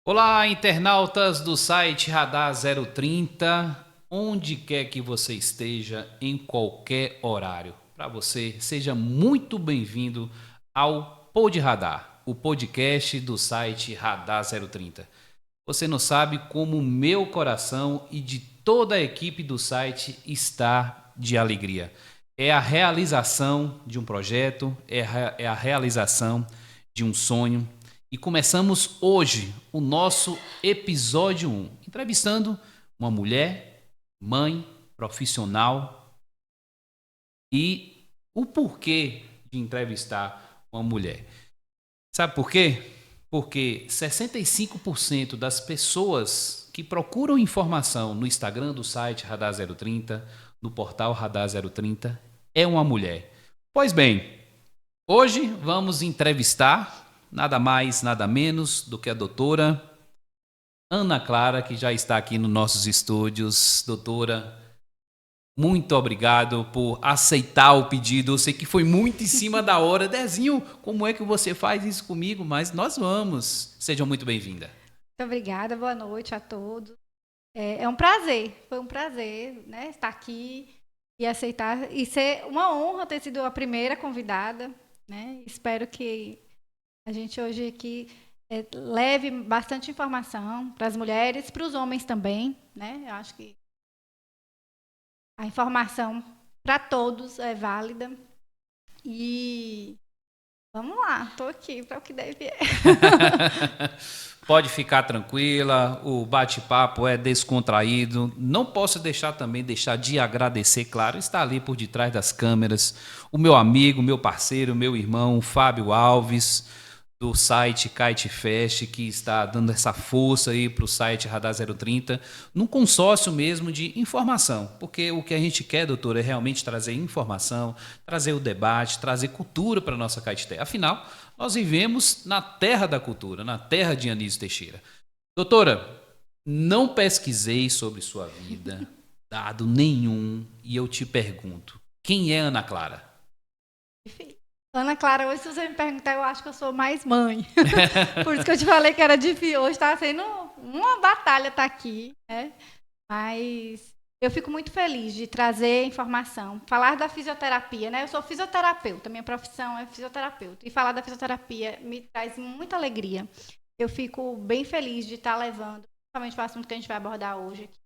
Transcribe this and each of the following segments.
Olá, internautas do site Radar 030, onde quer que você esteja, em qualquer horário. Para você, seja muito bem-vindo ao Pod Radar, o podcast do site Radar 030. Você não sabe como o meu coração e de toda a equipe do site está de alegria. É a realização de um projeto, é a realização de um sonho. E começamos hoje o nosso episódio 1, entrevistando uma mulher, mãe, profissional e o porquê de entrevistar uma mulher. Sabe por quê? Porque 65% das pessoas que procuram informação no Instagram do site Radar 030, no portal Radar 030, é uma mulher. Pois bem, hoje vamos entrevistar nada mais, nada menos do que a doutora Ana Clara, que já está aqui nos nossos estúdios. Doutora, muito obrigado por aceitar o pedido. Eu sei que foi muito em cima da hora. Dezinho, como é que você faz isso comigo? Mas nós vamos. Seja muito bem-vinda. Muito obrigada, boa noite a todos. É um prazer, foi um prazer, né, estar aqui e aceitar, e ser uma honra ter sido a primeira convidada, né? Espero que a gente hoje aqui leve bastante informação para as mulheres, para os homens também, né? Eu acho que a informação para todos é válida. E vamos lá, estou aqui para o que deve. Pode ficar tranquila, o bate-papo é descontraído. Não posso deixar de agradecer, claro, está ali por detrás das câmeras, o meu amigo, meu parceiro, meu irmão, Fábio Alves, do site Kite Fest, que está dando essa força aí para o site Radar 030, num consórcio mesmo de informação, porque o que a gente quer, doutor, é realmente trazer informação, trazer o debate, trazer cultura para a nossa Kite Terra. Afinal, nós vivemos na terra da cultura, na terra de Anísio Teixeira. Doutora, não pesquisei sobre sua vida, dado nenhum, e eu te pergunto, quem é Ana Clara? Ana Clara, hoje se você me perguntar, eu acho que eu sou mais mãe. Por isso que eu te falei que era difícil. Hoje está sendo uma batalha estar aqui, né? Mas eu fico muito feliz de trazer informação, falar da fisioterapia, né? Eu sou fisioterapeuta, minha profissão é fisioterapeuta. E falar da fisioterapia me traz muita alegria. Eu fico bem feliz de estar levando, principalmente o assunto que a gente vai abordar hoje aqui,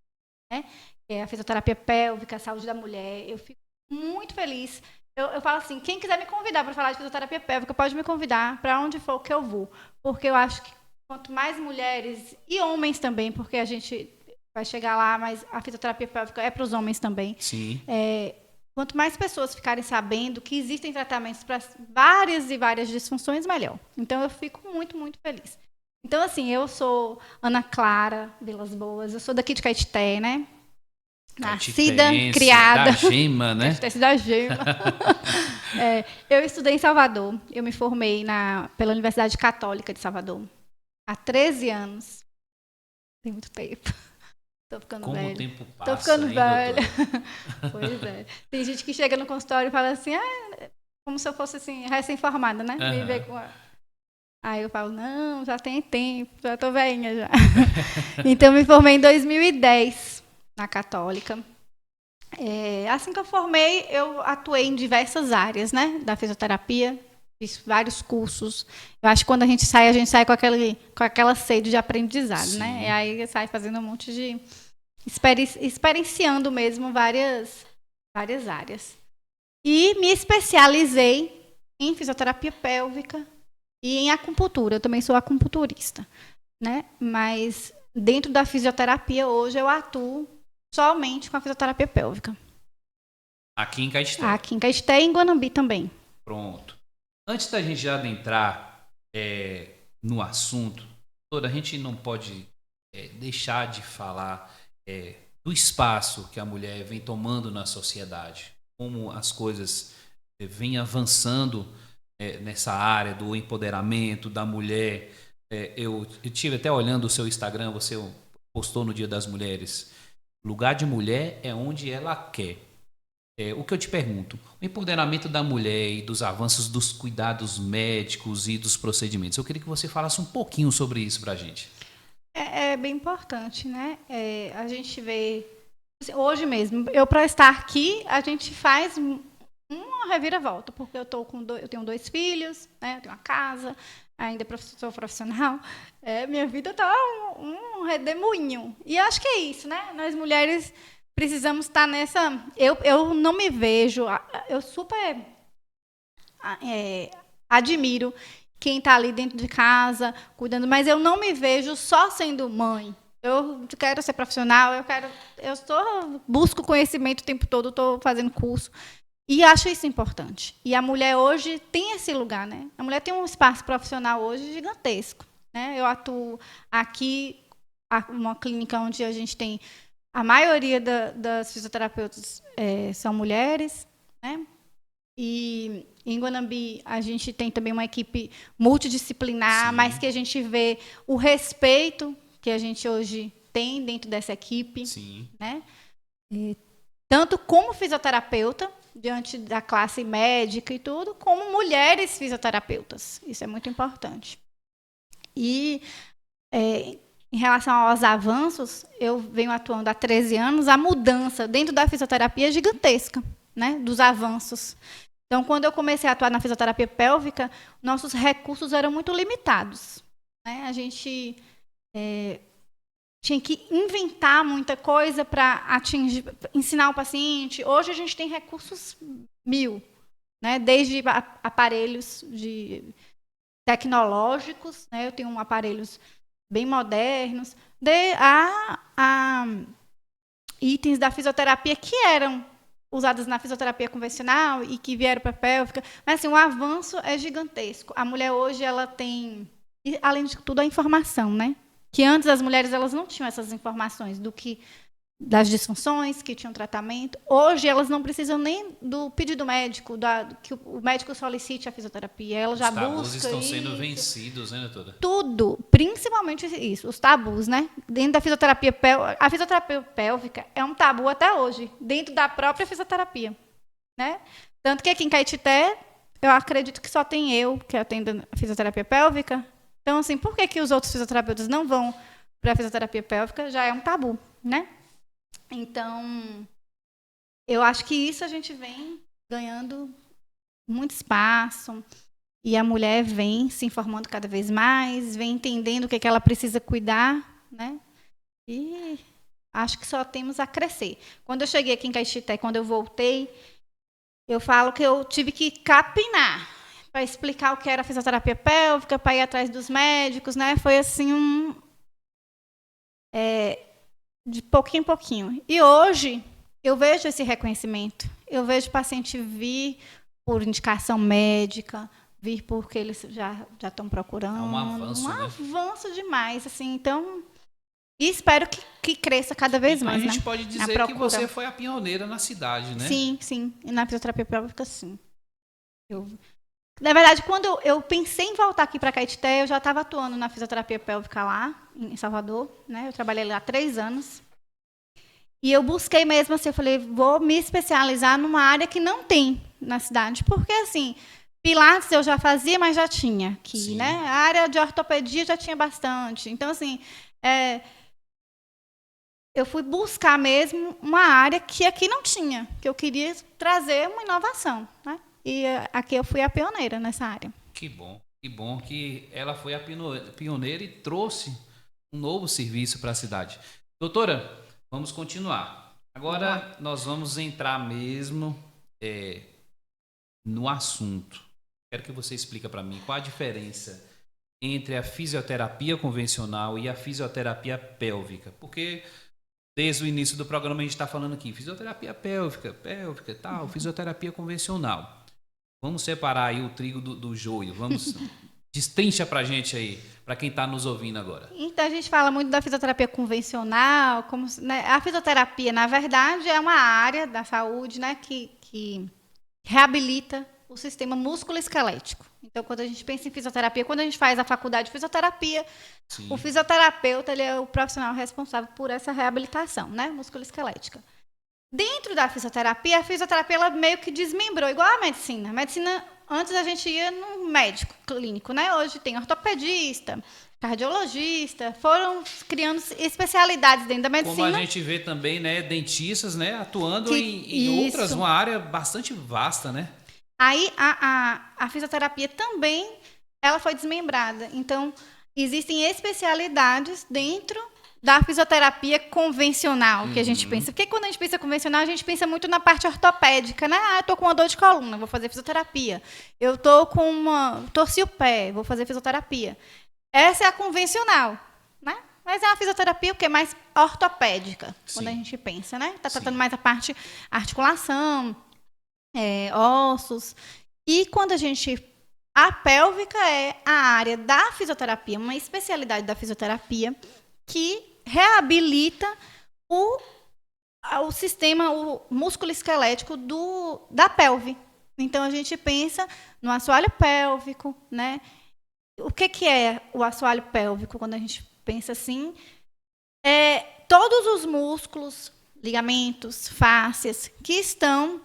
né? Que é a fisioterapia pélvica, a saúde da mulher. Eu fico muito feliz. Eu falo assim, quem quiser me convidar para falar de fisioterapia pélvica, pode me convidar para onde for que eu vou. Porque eu acho que quanto mais mulheres, e homens também, porque a gente vai chegar lá, mas a fisioterapia pélvica é para os homens também. Sim. Quanto mais pessoas ficarem sabendo que existem tratamentos para várias e várias disfunções, melhor. Então, eu fico muito, muito feliz. Então, assim, eu sou Ana Clara Vilas Boas, eu sou daqui de Caetité, né? Nascida, criada. Da Gema, né? Da Gema. Eu estudei em Salvador. Eu me formei pela Universidade Católica de Salvador. Há 13 anos. Tem muito tempo. Tô ficando Como velha. o tempo passa, Tô ficando hein, velha. Pois é. Tem gente que chega no consultório e fala assim, como se eu fosse assim, recém-formada, né? Me vê com Aí eu falo, não, já tem tempo, já tô velhinha já. Então, eu me formei em 2010 na Católica. Assim que eu formei, eu atuei em diversas áreas, né, da fisioterapia, fiz vários cursos. Eu acho que quando a gente sai com aquela sede de aprendizado, Sim. né? E aí sai fazendo um monte de experienciando mesmo várias áreas. E me especializei em fisioterapia pélvica e em acupuntura. Eu também sou acupunturista, né? Mas dentro da fisioterapia hoje eu atuo somente com a fisioterapia pélvica. Aqui em Caetité. Aqui em Caetité e em Guanambi também. Pronto. Antes da gente já adentrar no assunto, a gente não pode deixar de falar do espaço que a mulher vem tomando na sociedade, como as coisas vêm avançando nessa área do empoderamento da mulher. Eu tive até olhando o seu Instagram, você postou no Dia das Mulheres. Lugar de mulher é onde ela quer. O que eu te pergunto, o empoderamento da mulher e dos avanços dos cuidados médicos e dos procedimentos, eu queria que você falasse um pouquinho sobre isso pra gente. É bem importante, né? A gente vê, assim, hoje mesmo, eu para estar aqui, a gente faz uma reviravolta, porque eu tenho 2 filhos, né? Eu tenho uma casa, ainda sou profissional. Minha vida tá um redemoinho. E acho que é isso, né? Nós mulheres precisamos estar nessa. Eu não me vejo, eu super admiro quem está ali dentro de casa, cuidando, mas eu não me vejo só sendo mãe. Eu quero ser profissional, busco conhecimento o tempo todo, estou fazendo curso. E acho isso importante. E a mulher hoje tem esse lugar, né? A mulher tem um espaço profissional hoje gigantesco, né? Eu atuo aqui, uma clínica onde a gente tem a maioria das fisioterapeutas são mulheres, né? E em Guanambi a gente tem também uma equipe multidisciplinar, Sim. mas que a gente vê o respeito que a gente hoje tem dentro dessa equipe, Sim. né? Tanto como fisioterapeuta, diante da classe médica e tudo, como mulheres fisioterapeutas. Isso é muito importante. E em relação aos avanços, eu venho atuando há 13 anos, a mudança dentro da fisioterapia é gigantesca, né? Dos avanços. Então, quando eu comecei a atuar na fisioterapia pélvica, nossos recursos eram muito limitados, né? A gente tinha que inventar muita coisa para ensinar o paciente. Hoje a gente tem recursos 1000, né? Desde aparelhos tecnológicos, né? Eu tenho aparelhos bem modernos, a itens da fisioterapia que eram usados na fisioterapia convencional e que vieram para a pélvica. Mas assim, o avanço é gigantesco. A mulher hoje ela tem, além de tudo, a informação, né? Que antes as mulheres elas não tinham essas informações das disfunções, que tinham tratamento. Hoje elas não precisam nem do pedido médico, que o médico solicite a fisioterapia. Ela já busca. Os tabus estão sendo vencidos, né, doutora? Tudo, principalmente isso, os tabus, né? Dentro da fisioterapia pélvica, a fisioterapia pélvica é um tabu até hoje, dentro da própria fisioterapia, né? Tanto que aqui em Caetité, eu acredito que só tem eu que atendo a fisioterapia pélvica. Então, assim, por que os outros fisioterapeutas não vão para a fisioterapia pélvica? Já é um tabu, né? Então, eu acho que isso a gente vem ganhando muito espaço e a mulher vem se informando cada vez mais, vem entendendo o que ela precisa cuidar, né? E acho que só temos a crescer. Quando eu cheguei aqui em Caetité, quando eu voltei, eu falo que eu tive que capinar para explicar o que era fisioterapia pélvica, para ir atrás dos médicos, né? Foi assim de pouquinho em pouquinho. E hoje eu vejo esse reconhecimento. Eu vejo o paciente vir por indicação médica, vir porque eles já estão procurando. É um avanço, né? Avanço demais, assim. Então, e espero que cresça cada vez então, mais. A gente né? pode dizer que você foi a pioneira na cidade, né? Sim, sim. E na fisioterapia pélvica, sim. Na verdade, quando eu pensei em voltar aqui para Caetité, eu já estava atuando na fisioterapia pélvica lá, em Salvador, né? Eu trabalhei lá há 3 anos. E eu busquei mesmo assim, eu falei, vou me especializar numa área que não tem na cidade. Porque, assim, Pilates eu já fazia, mas já tinha aqui, sim, né? A área de ortopedia já tinha bastante. Então, assim, eu fui buscar mesmo uma área que aqui não tinha, que eu queria trazer uma inovação, né? E aqui eu fui a pioneira nessa área. Que bom que ela foi a pioneira e trouxe um novo serviço para a cidade. Doutora, vamos continuar. Agora nós vamos entrar mesmo no assunto. Quero que você explique para mim qual a diferença entre a fisioterapia convencional e a fisioterapia pélvica. Porque desde o início do programa a gente está falando aqui, fisioterapia pélvica e tal, fisioterapia convencional. Vamos separar aí o trigo do joio. Vamos destrincha pra gente aí, para quem está nos ouvindo agora. Então a gente fala muito da fisioterapia convencional, né? A fisioterapia, na verdade, é uma área da saúde, né, que reabilita o sistema músculo-esquelético. Então, quando a gente pensa em fisioterapia, quando a gente faz a faculdade de fisioterapia, sim, o fisioterapeuta ele é o profissional responsável por essa reabilitação, né, músculo-esquelética. Dentro da fisioterapia, a fisioterapia ela meio que desmembrou, igual a medicina. A medicina, antes a gente ia no médico clínico, né? Hoje tem ortopedista, cardiologista, foram criando especialidades dentro da medicina. Como a gente vê também, né, dentistas, né, atuando em outras, Isso. uma área bastante vasta, né? Aí a fisioterapia também ela foi desmembrada. Então, existem especialidades dentro da fisioterapia convencional que a gente pensa. Porque quando a gente pensa convencional, a gente pensa muito na parte ortopédica, né? Ah, eu tô com uma dor de coluna, vou fazer fisioterapia. Eu tô com torci o pé, vou fazer fisioterapia. Essa é a convencional, né? Mas é uma fisioterapia o quê? Mais ortopédica, quando a gente pensa, né? Está tratando mais a parte articulação, ossos. E quando a pélvica é a área da fisioterapia, uma especialidade da fisioterapia que reabilita o sistema o músculo esquelético da pelve. Então, a gente pensa no assoalho pélvico, né? O que é o assoalho pélvico quando a gente pensa assim? É todos os músculos, ligamentos, fáscias que estão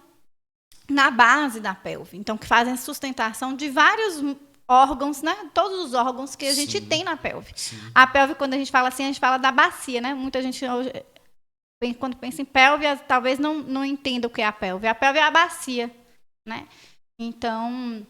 na base da pelve. Então, que fazem sustentação de vários órgãos, né? Todos os órgãos que a gente tem na pelve. Sim. A pelve, quando a gente fala assim, a gente fala da bacia, né? Muita gente hoje, quando pensa em pelve, talvez não entenda o que é a pelve. A pelve é a bacia, né? Então,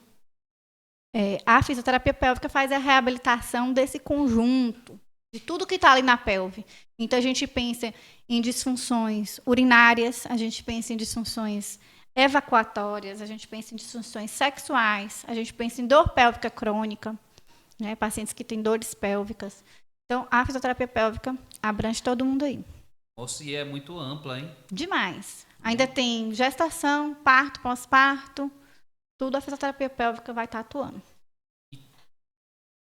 a fisioterapia pélvica faz a reabilitação desse conjunto, de tudo que está ali na pelve. Então, a gente pensa em disfunções urinárias, a gente pensa em disfunções evacuatórias, a gente pensa em disfunções sexuais, a gente pensa em dor pélvica crônica, né? Pacientes que têm dores pélvicas. Então, a fisioterapia pélvica abrange todo mundo aí. Nossa, e é muito ampla, hein? Demais. Ainda tem gestação, parto, pós-parto, tudo a fisioterapia pélvica vai estar atuando.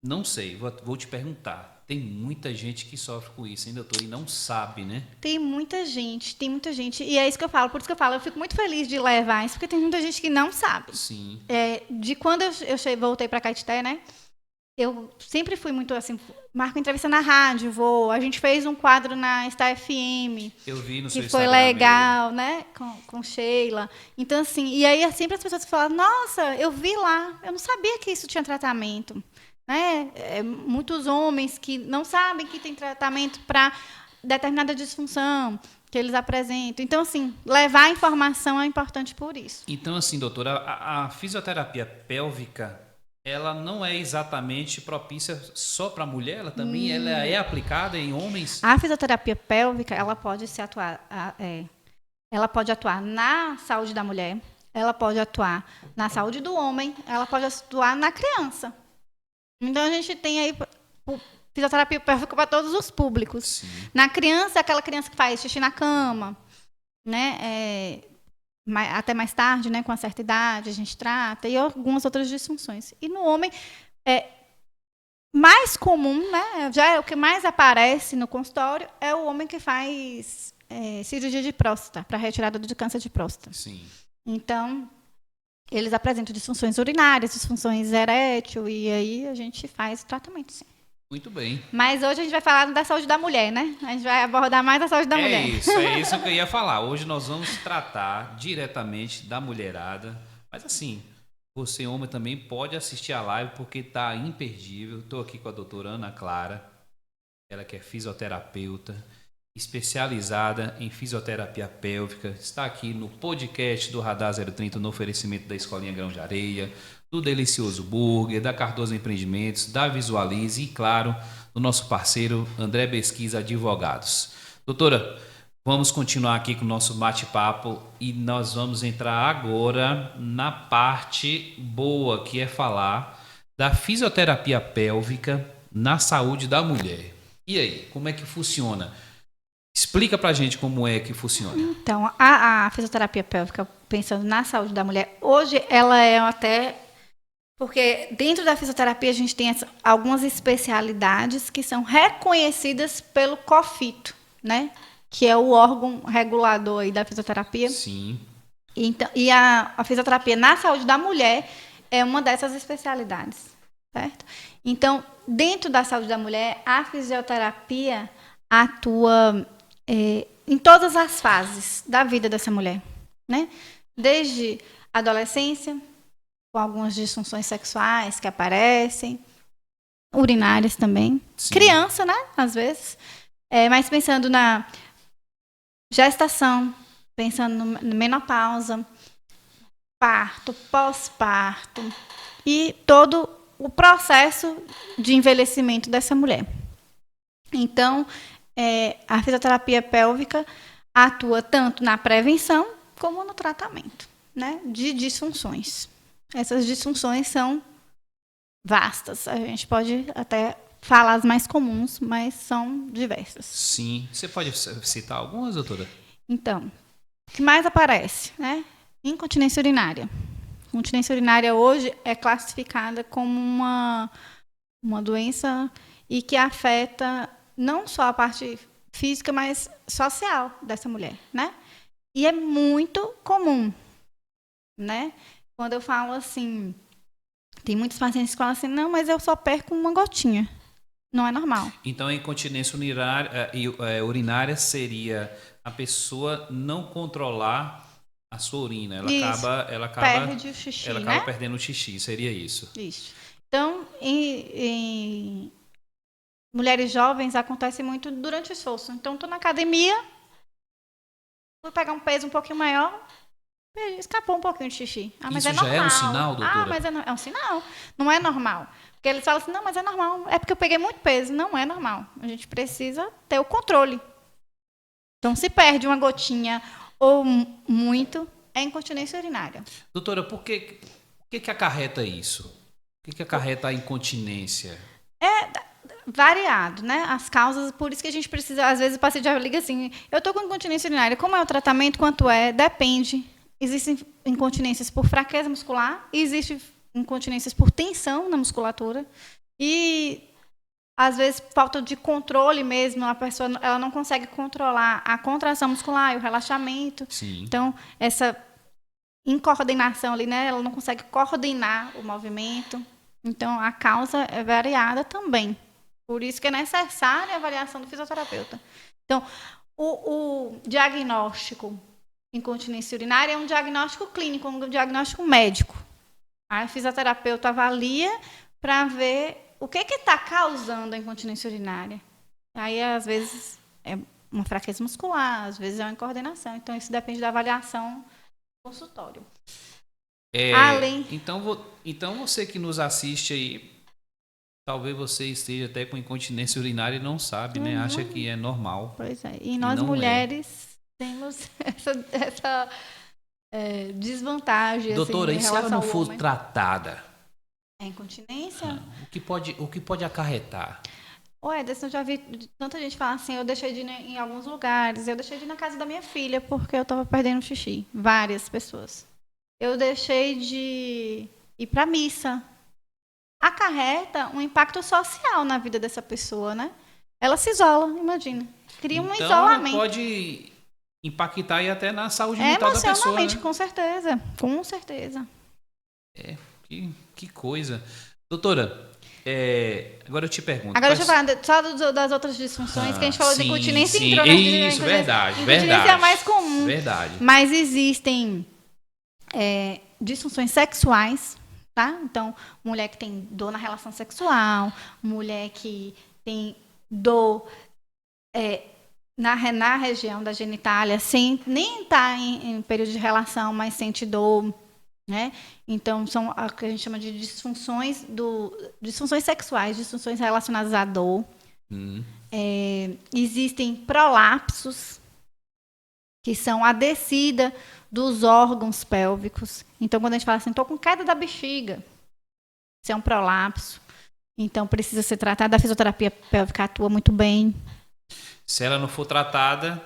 Não sei, vou te perguntar. Tem muita gente que sofre com isso, hein, doutor? E não sabe, né? Tem muita gente. E é isso que eu falo. Por isso que eu falo, eu fico muito feliz de levar isso, porque tem muita gente que não sabe. Sim. De quando eu voltei para Caetité, né? Eu sempre fui muito assim, marco entrevista na rádio, a gente fez um quadro na Star FM. Eu vi no seu que foi Instagram legal, né? Com Sheila. Então, assim, e aí sempre as pessoas falam, nossa, eu vi lá, eu não sabia que isso tinha tratamento. Né? Muitos homens que não sabem que tem tratamento para determinada disfunção que eles apresentam. Então, assim, levar a informação é importante por isso. Então, assim, doutora, a fisioterapia pélvica, ela não é exatamente propícia só para a mulher, ela também ela é aplicada em homens? A fisioterapia pélvica, ela pode atuar na saúde da mulher, ela pode atuar na saúde do homem, ela pode atuar na criança. Então, a gente tem aí fisioterapia pélvica para todos os públicos. Sim. Na criança, aquela criança que faz xixi na cama, né? Até mais tarde, né? Com uma certa idade, a gente trata, e algumas outras disfunções. E no homem, mais comum, né? Já é o que mais aparece no consultório, é o homem que faz cirurgia de próstata, para retirada de câncer de próstata. Sim. Então, eles apresentam disfunções urinárias, disfunções erétil, e aí a gente faz o tratamento, sim. Muito bem. Mas hoje a gente vai falar da saúde da mulher, né? A gente vai abordar mais a saúde da mulher. É isso que eu ia falar. Hoje nós vamos tratar diretamente da mulherada. Mas assim, você, homem, também pode assistir a live porque está imperdível. Estou aqui com a doutora Ana Clara, ela que é fisioterapeuta, especializada em fisioterapia pélvica, está aqui no podcast do Radar 030, no oferecimento da Escolinha Grão de Areia, do Delicioso Burger, da Cardoso Empreendimentos, da Visualize e, claro, do nosso parceiro André Besquisa Advogados. Doutora, vamos continuar aqui com o nosso bate-papo e nós vamos entrar agora na parte boa, que é falar da fisioterapia pélvica na saúde da mulher. E aí, como é que funciona? Explica pra gente como é que funciona. Então, a fisioterapia pélvica, pensando na saúde da mulher, hoje ela é até... Porque dentro da fisioterapia a gente tem algumas especialidades que são reconhecidas pelo COFITO, né? Que é o órgão regulador aí da fisioterapia. Sim. Então, e a fisioterapia na saúde da mulher é uma dessas especialidades, certo? Então, dentro da saúde da mulher, a fisioterapia atua em todas as fases da vida dessa mulher, né? Desde a adolescência, com algumas disfunções sexuais que aparecem, urinárias também. Sim. Criança, né? Às vezes. Mas pensando na gestação, pensando na menopausa, parto, pós-parto e todo o processo de envelhecimento dessa mulher. Então, a fisioterapia pélvica atua tanto na prevenção como no tratamento, né, de disfunções. Essas disfunções são vastas. A gente pode até falar as mais comuns, mas são diversas. Sim. Você pode citar algumas, doutora? Então, o que mais aparece, né? Incontinência urinária. Incontinência urinária hoje é classificada como uma doença e que afeta não só a parte física, mas social dessa mulher, né? E é muito comum, né? Quando eu falo assim, tem muitos pacientes que falam assim, não, mas eu só perco uma gotinha. Não é normal. Então, a incontinência urinária seria a pessoa não controlar a sua urina. Ela acaba perde o xixi, ela acaba né? perdendo o xixi, seria isso. Isso. Então, em mulheres jovens acontece muito durante o esforço. Então, estou na academia, vou pegar um peso um pouquinho maior, escapou um pouquinho de xixi. Mas isso é normal. já é um sinal, doutora? Mas é um sinal. Não é normal. Porque eles falam assim, não, mas é normal. É porque eu peguei muito peso. Não é normal. A gente precisa ter o controle. Então, se perde uma gotinha ou muito, é incontinência urinária. Doutora, o que acarreta isso? O que acarreta a incontinência? Variado, né? As causas, por isso que a gente precisa, às vezes o paciente já liga assim, eu estou com incontinência urinária, como é o tratamento, quanto é? Depende. Existem incontinências por fraqueza muscular, existem incontinências por tensão na musculatura e, às vezes, falta de controle mesmo, a pessoa ela não consegue controlar a contração muscular e o relaxamento. Sim. Então, essa incoordenação ali, né? Ela não consegue coordenar o movimento. Então, a causa é variada também. Por isso que é necessária a avaliação do fisioterapeuta. Então, o diagnóstico incontinência urinária é um diagnóstico clínico, um diagnóstico médico. A fisioterapeuta avalia para ver o que está causando a incontinência urinária. Aí, às vezes, é uma fraqueza muscular, às vezes é uma incoordenação. Então, isso depende da avaliação do consultório. Então, você que nos assiste aí, talvez você esteja até com incontinência urinária e não sabe, né? Acha que é normal. Pois é. E nós mulheres temos essa desvantagem. Doutora, assim, e se ela não for tratada? É incontinência? O que pode acarretar? Ederson, eu já vi tanta gente falar assim, eu deixei de ir em alguns lugares, eu deixei de ir na casa da minha filha porque eu estava perdendo xixi. Várias pessoas. Eu deixei de ir para a missa. Acarreta um impacto social na vida dessa pessoa, né? Ela se isola, imagina. Cria um isolamento. Então, pode impactar aí até na saúde mental da pessoa, emocionalmente, né? com certeza. Com certeza. Que coisa. Doutora, agora eu te pergunto. Agora deixa eu falar só das outras disfunções, que a gente falou de incontinência e entrou Isso, verdade. Incontinência é a mais comum. Verdade. Mas existem disfunções sexuais, tá? Então, mulher que tem dor na relação sexual, mulher que tem dor na região da genitália, sem nem estar em período de relação, mas sente dor, né? Então, são o que a gente chama de disfunções sexuais, disfunções relacionadas à dor. Existem prolapsos, que são a descida dos órgãos pélvicos. Então, quando a gente fala assim, estou com queda da bexiga, isso é um prolapso. Então, precisa ser tratado. A fisioterapia pélvica atua muito bem. Se ela não for tratada,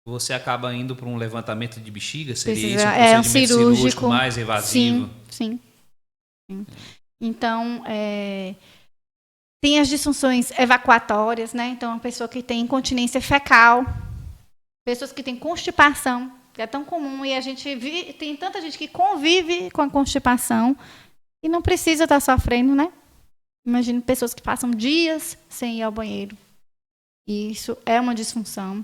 você acaba indo para um levantamento de bexiga? Seria isso? Um procedimento cirúrgico mais invasivo? Sim. Então, tem as disfunções evacuatórias, né? Então, a pessoa que tem incontinência fecal, pessoas que têm constipação, que é tão comum, e a gente tem tanta gente que convive com a constipação e não precisa estar sofrendo, né? Imagina pessoas que passam dias sem ir ao banheiro. Isso é uma disfunção.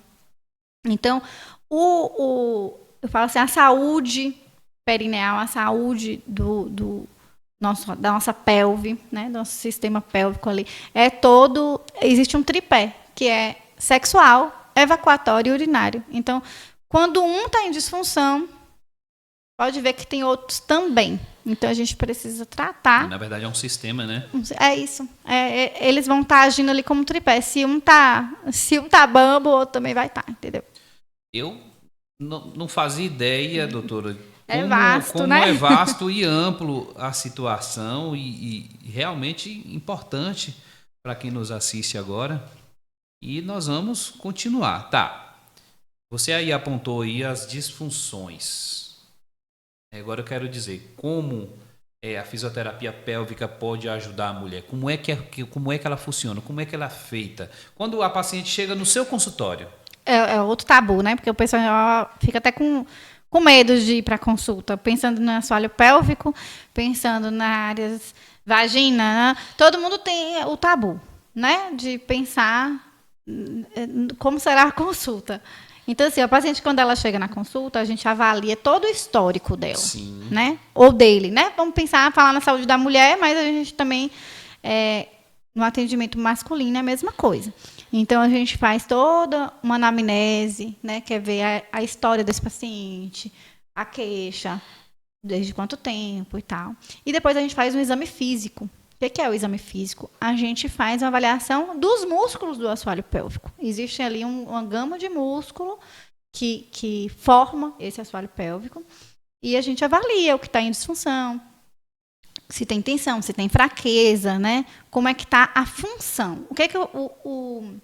Então, eu falo assim, a saúde perineal, a saúde da nossa pelve, né, do nosso sistema pélvico ali, existe um tripé, que é sexual, evacuatório e urinário. Então, quando um está em disfunção, pode ver que tem outros também. Então, a gente precisa tratar. Na verdade, é um sistema, né? É isso. Eles vão estar agindo ali como tripé. Se um tá bambo, o outro também vai estar, entendeu? Eu não fazia ideia, doutora, como né? é vasto e amplo a situação e realmente importante para quem nos assiste agora. E nós vamos continuar. Tá. Você aí apontou aí as disfunções. Agora eu quero dizer, como a fisioterapia pélvica pode ajudar a mulher? Como é que ela funciona? Como é que ela é feita? Quando a paciente chega no seu consultório. É outro tabu, né? Porque o pessoal fica até com medo de ir para consulta, pensando no assoalho pélvico, pensando na área vagina, né? Todo mundo tem o tabu, né? De pensar como será a consulta. Então, assim, a paciente, quando ela chega na consulta, a gente avalia todo o histórico dela, Sim. né? Ou dele, né? Vamos falar na saúde da mulher, mas a gente também, no atendimento masculino, é a mesma coisa. Então, a gente faz toda uma anamnese, né? Quer ver a história desse paciente, a queixa, desde quanto tempo e tal. E depois a gente faz um exame físico. O que é o exame físico? A gente faz uma avaliação dos músculos do assoalho pélvico. Existe ali uma gama de músculo que forma esse assoalho pélvico. E a gente avalia o que está em disfunção, se tem tensão, se tem fraqueza, né? Como é que está a função. O que é que o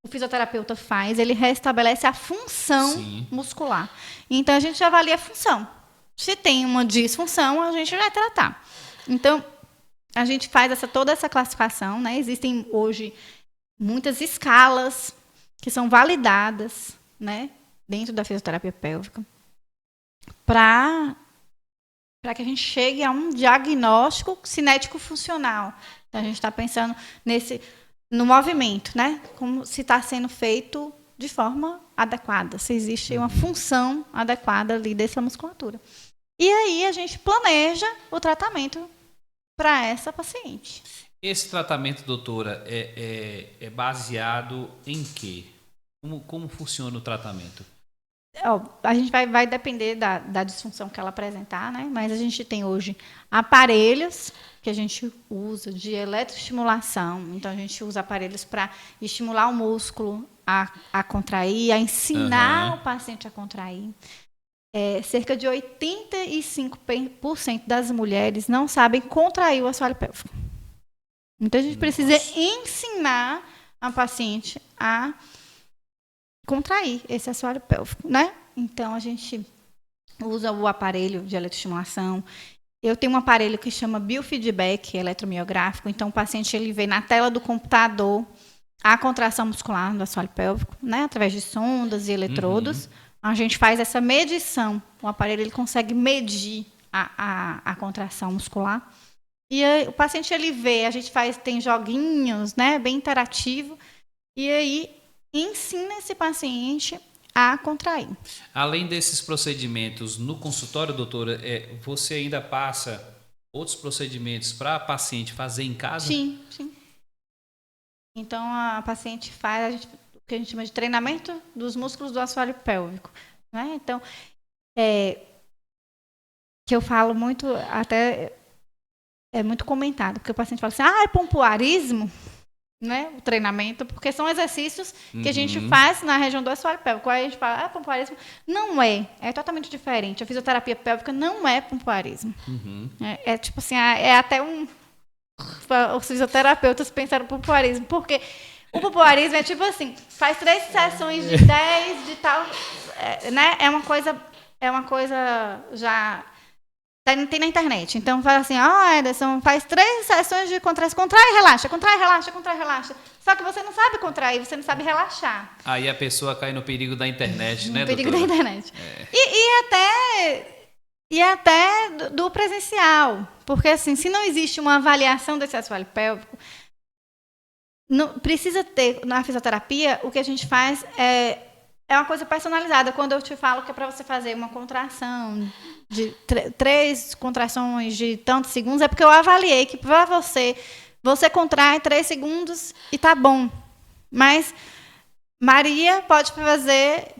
fisioterapeuta faz? Ele restabelece a função muscular. Então, a gente avalia a função. Se tem uma disfunção, a gente vai tratar. Então, a gente faz toda essa classificação, né? Existem hoje muitas escalas que são validadas, né, dentro da fisioterapia pélvica, para que a gente chegue a um diagnóstico cinético funcional. Então, a gente está pensando no movimento, né? Como se está sendo feito de forma adequada, se existe uma função adequada ali dessa musculatura. E aí a gente planeja o tratamento para essa paciente. Esse tratamento, doutora, é baseado em quê? Como funciona o tratamento? A gente vai depender da disfunção que ela apresentar, né? Mas a gente tem hoje aparelhos que a gente usa de eletroestimulação. Então, a gente usa aparelhos para estimular o músculo a contrair, a ensinar o paciente a contrair. Cerca de 85% das mulheres não sabem contrair o assoalho pélvico. Então, a gente precisa ensinar a paciente a contrair esse assoalho pélvico, né? Então, a gente usa o aparelho de eletroestimulação. Eu tenho um aparelho que chama biofeedback eletromiográfico. Então, o paciente ele vê na tela do computador a contração muscular do assoalho pélvico, né? Através de sondas e eletrodos. A gente faz essa medição. O aparelho ele consegue medir a contração muscular. E aí, o paciente ele vê, tem joguinhos, né, bem interativo, e aí ensina esse paciente a contrair. Além desses procedimentos no consultório, doutora, você ainda passa outros procedimentos para a paciente fazer em casa? Sim. Então, a paciente faz o que a gente chama de treinamento dos músculos do assoalho pélvico, né? Então, que eu falo muito, até é muito comentado, porque o paciente fala assim, é pompoarismo, né? O treinamento, porque são exercícios que a gente faz na região do assoalho pélvico. Aí a gente fala, pompoarismo. Não é totalmente diferente. A fisioterapia pélvica não é pompoarismo. Tipo assim, até os fisioterapeutas pensaram pompoarismo, porque o pompoarismo é tipo assim, faz 3 sessões de 10 de tal, né? É uma coisa já tem na internet. Então fala assim, Ederson, faz 3 sessões de contração, contrai e relaxa, contrai e relaxa, contrai e relaxa. Só que você não sabe contrair, você não sabe relaxar. Aí a pessoa cai no perigo da internet, né, doutora? No perigo da internet. E até do presencial. Porque, assim, se não existe uma avaliação desse assoalho pélvico, não, precisa ter, na fisioterapia, o que a gente faz é uma coisa personalizada. Quando eu te falo que é para você fazer uma contração de 3 contrações de tantos segundos, é porque eu avaliei que para você contrai 3 segundos e tá bom. Mas Maria pode fazer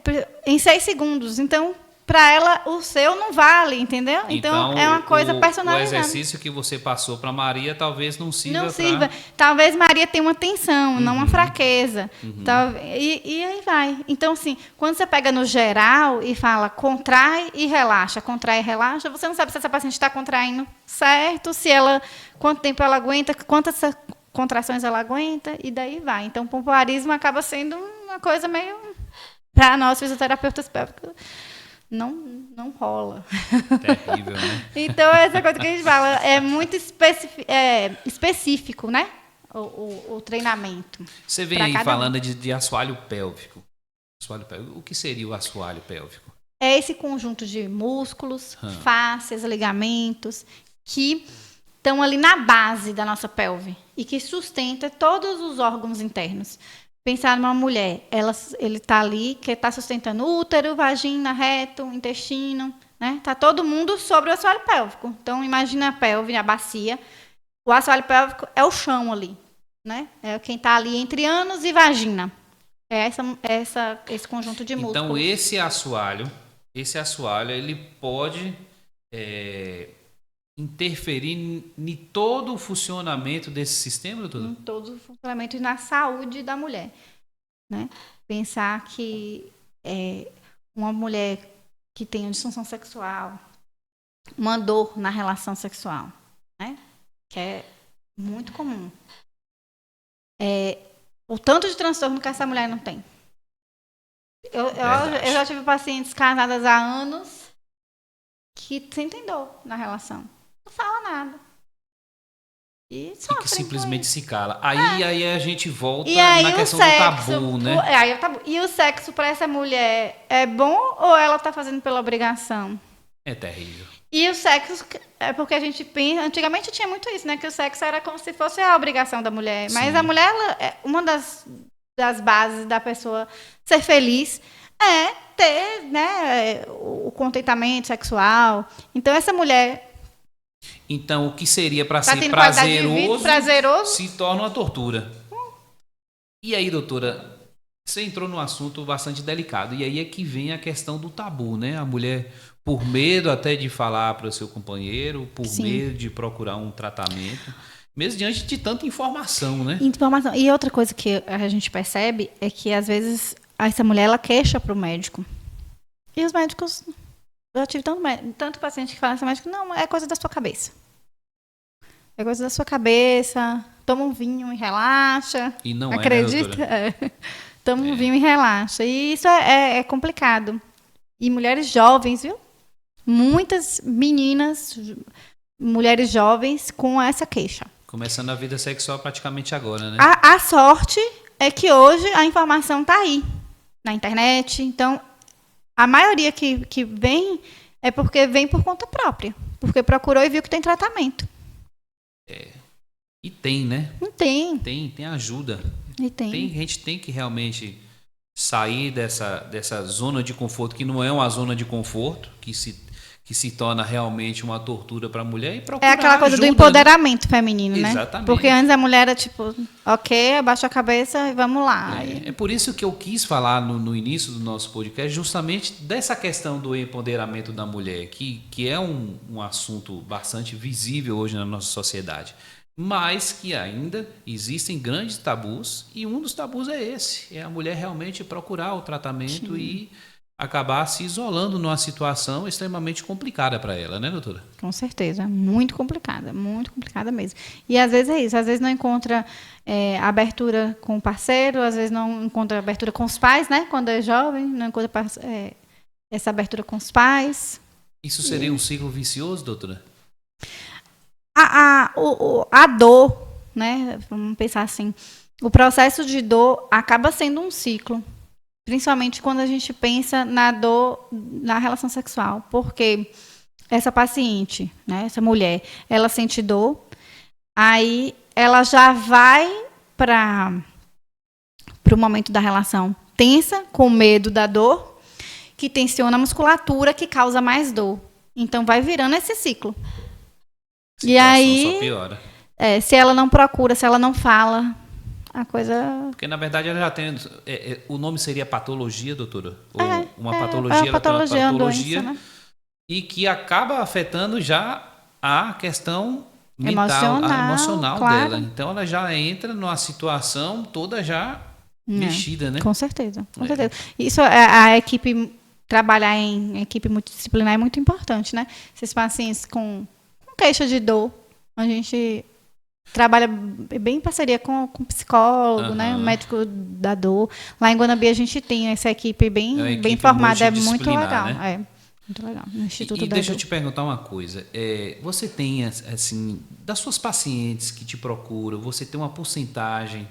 em 6 segundos. Então, para ela, o seu não vale, entendeu? Então é uma coisa personalizada. O exercício que você passou para Maria talvez não sirva. Não sirva. Talvez Maria tenha uma tensão, não uma fraqueza. E aí vai. Então, assim, quando você pega no geral e fala contrai e relaxa, você não sabe se essa paciente está contraindo certo, quanto tempo ela aguenta, quantas contrações ela aguenta, e daí vai. Então, o pompoarismo acaba sendo uma coisa meio... Para nós, fisioterapeutas pélvicos, não rola. Terrível, né? Então, essa coisa que a gente fala é muito específico, né? O treinamento. Você vem aí falando de assoalho pélvico. O que seria o assoalho pélvico? É esse conjunto de músculos, fáscias, ligamentos, que estão ali na base da nossa pelve e que sustenta todos os órgãos internos. Pensar numa mulher, ele está ali, que está sustentando útero, vagina, reto, intestino, né? Está todo mundo sobre o assoalho pélvico. Então, imagina a pelve, a bacia. O assoalho pélvico é o chão ali, né? É quem está ali entre ânus e vagina. É esse conjunto de músculos. Então, esse assoalho, ele pode interferir em todo o funcionamento desse sistema, doutora? Em todo o funcionamento e na saúde da mulher, né? Pensar que uma mulher que tem disfunção sexual, uma dor na relação sexual, né? Que é muito comum. O tanto de transtorno que essa mulher não tem. Eu já tive pacientes casadas há anos que sentem dor na relação. Não fala nada. E que simplesmente se cala. Aí a gente volta na questão do tabu, né? Aí o tabu. E o sexo para essa mulher é bom ou ela está fazendo pela obrigação? É terrível. E o sexo, é porque a gente pensa... Antigamente tinha muito isso, né? Que o sexo era como se fosse a obrigação da mulher. Mas sim, a mulher, uma das bases da pessoa ser feliz é ter, né, o contentamento sexual. Então, essa mulher... Então, o que seria para ser prazeroso se torna uma tortura. E aí, doutora, você entrou num assunto bastante delicado. E aí é que vem a questão do tabu, né? A mulher, por medo até de falar para o seu companheiro, por medo de procurar um tratamento, mesmo diante de tanta informação, né? Informação. E outra coisa que a gente percebe é que, às vezes, essa mulher, ela queixa para o médico. E os médicos... Eu já tive tanto paciente que fala assim, médico, não, é coisa da sua cabeça. É coisa da sua cabeça. Toma um vinho e relaxa. E não acredita? Toma um vinho e relaxa. E isso é complicado. E mulheres jovens, viu? Muitas meninas, mulheres jovens com essa queixa. Começando a vida sexual praticamente agora, né? A sorte é que hoje a informação está aí, na internet. Então, a maioria que vem é porque vem por conta própria. Porque procurou e viu que tem tratamento. E tem, né? Tem. Tem ajuda. E tem. A gente tem que realmente sair dessa zona de conforto, que não é uma zona de conforto, que se torna realmente uma tortura para a mulher, e procurar aquela coisa ajuda, do empoderamento feminino, né? Exatamente. Porque antes a mulher era tipo, ok, abaixa a cabeça e vamos lá. É por isso que eu quis falar no início do nosso podcast justamente dessa questão do empoderamento da mulher, que é um assunto bastante visível hoje na nossa sociedade, mas que ainda existem grandes tabus, e um dos tabus é esse, é a mulher realmente procurar o tratamento. Sim. E acabar se isolando numa situação extremamente complicada para ela, né, doutora? Com certeza, muito complicada mesmo. E às vezes é isso, às vezes não encontra abertura com o parceiro, às vezes não encontra abertura com os pais, né, quando é jovem, não encontra essa abertura com os pais. Isso seria um ciclo vicioso, doutora? A dor, né, vamos pensar assim, o processo de dor acaba sendo um ciclo. Principalmente quando a gente pensa na dor na relação sexual. Porque essa paciente, né, essa mulher, ela sente dor, aí ela já vai para o momento da relação tensa, com medo da dor, que tensiona a musculatura, que causa mais dor. Então vai virando esse ciclo. A E aí, situação só piora. se ela não procura, se ela não fala, a coisa... Porque, na verdade, ela já tem... o nome seria patologia, doutora? Ou uma é patologia, uma ela tem uma patologia, uma patologia doença, né? e que acaba afetando já a questão mental, a emocional claro. dela. Então, ela já entra numa situação toda já mexida, né? Com certeza, com certeza. Isso, a equipe, trabalhar em equipe multidisciplinar é muito importante, né? Esses pacientes com queixa de dor, a gente trabalha bem em parceria com o psicólogo, né? O médico da dor. Lá em Guanambi a gente tem essa equipe bem formada, é muito legal. Né? Muito legal. No Instituto E da deixa Dor. eu te perguntar uma coisa. Você tem, assim, das suas pacientes que te procuram, você tem uma porcentagem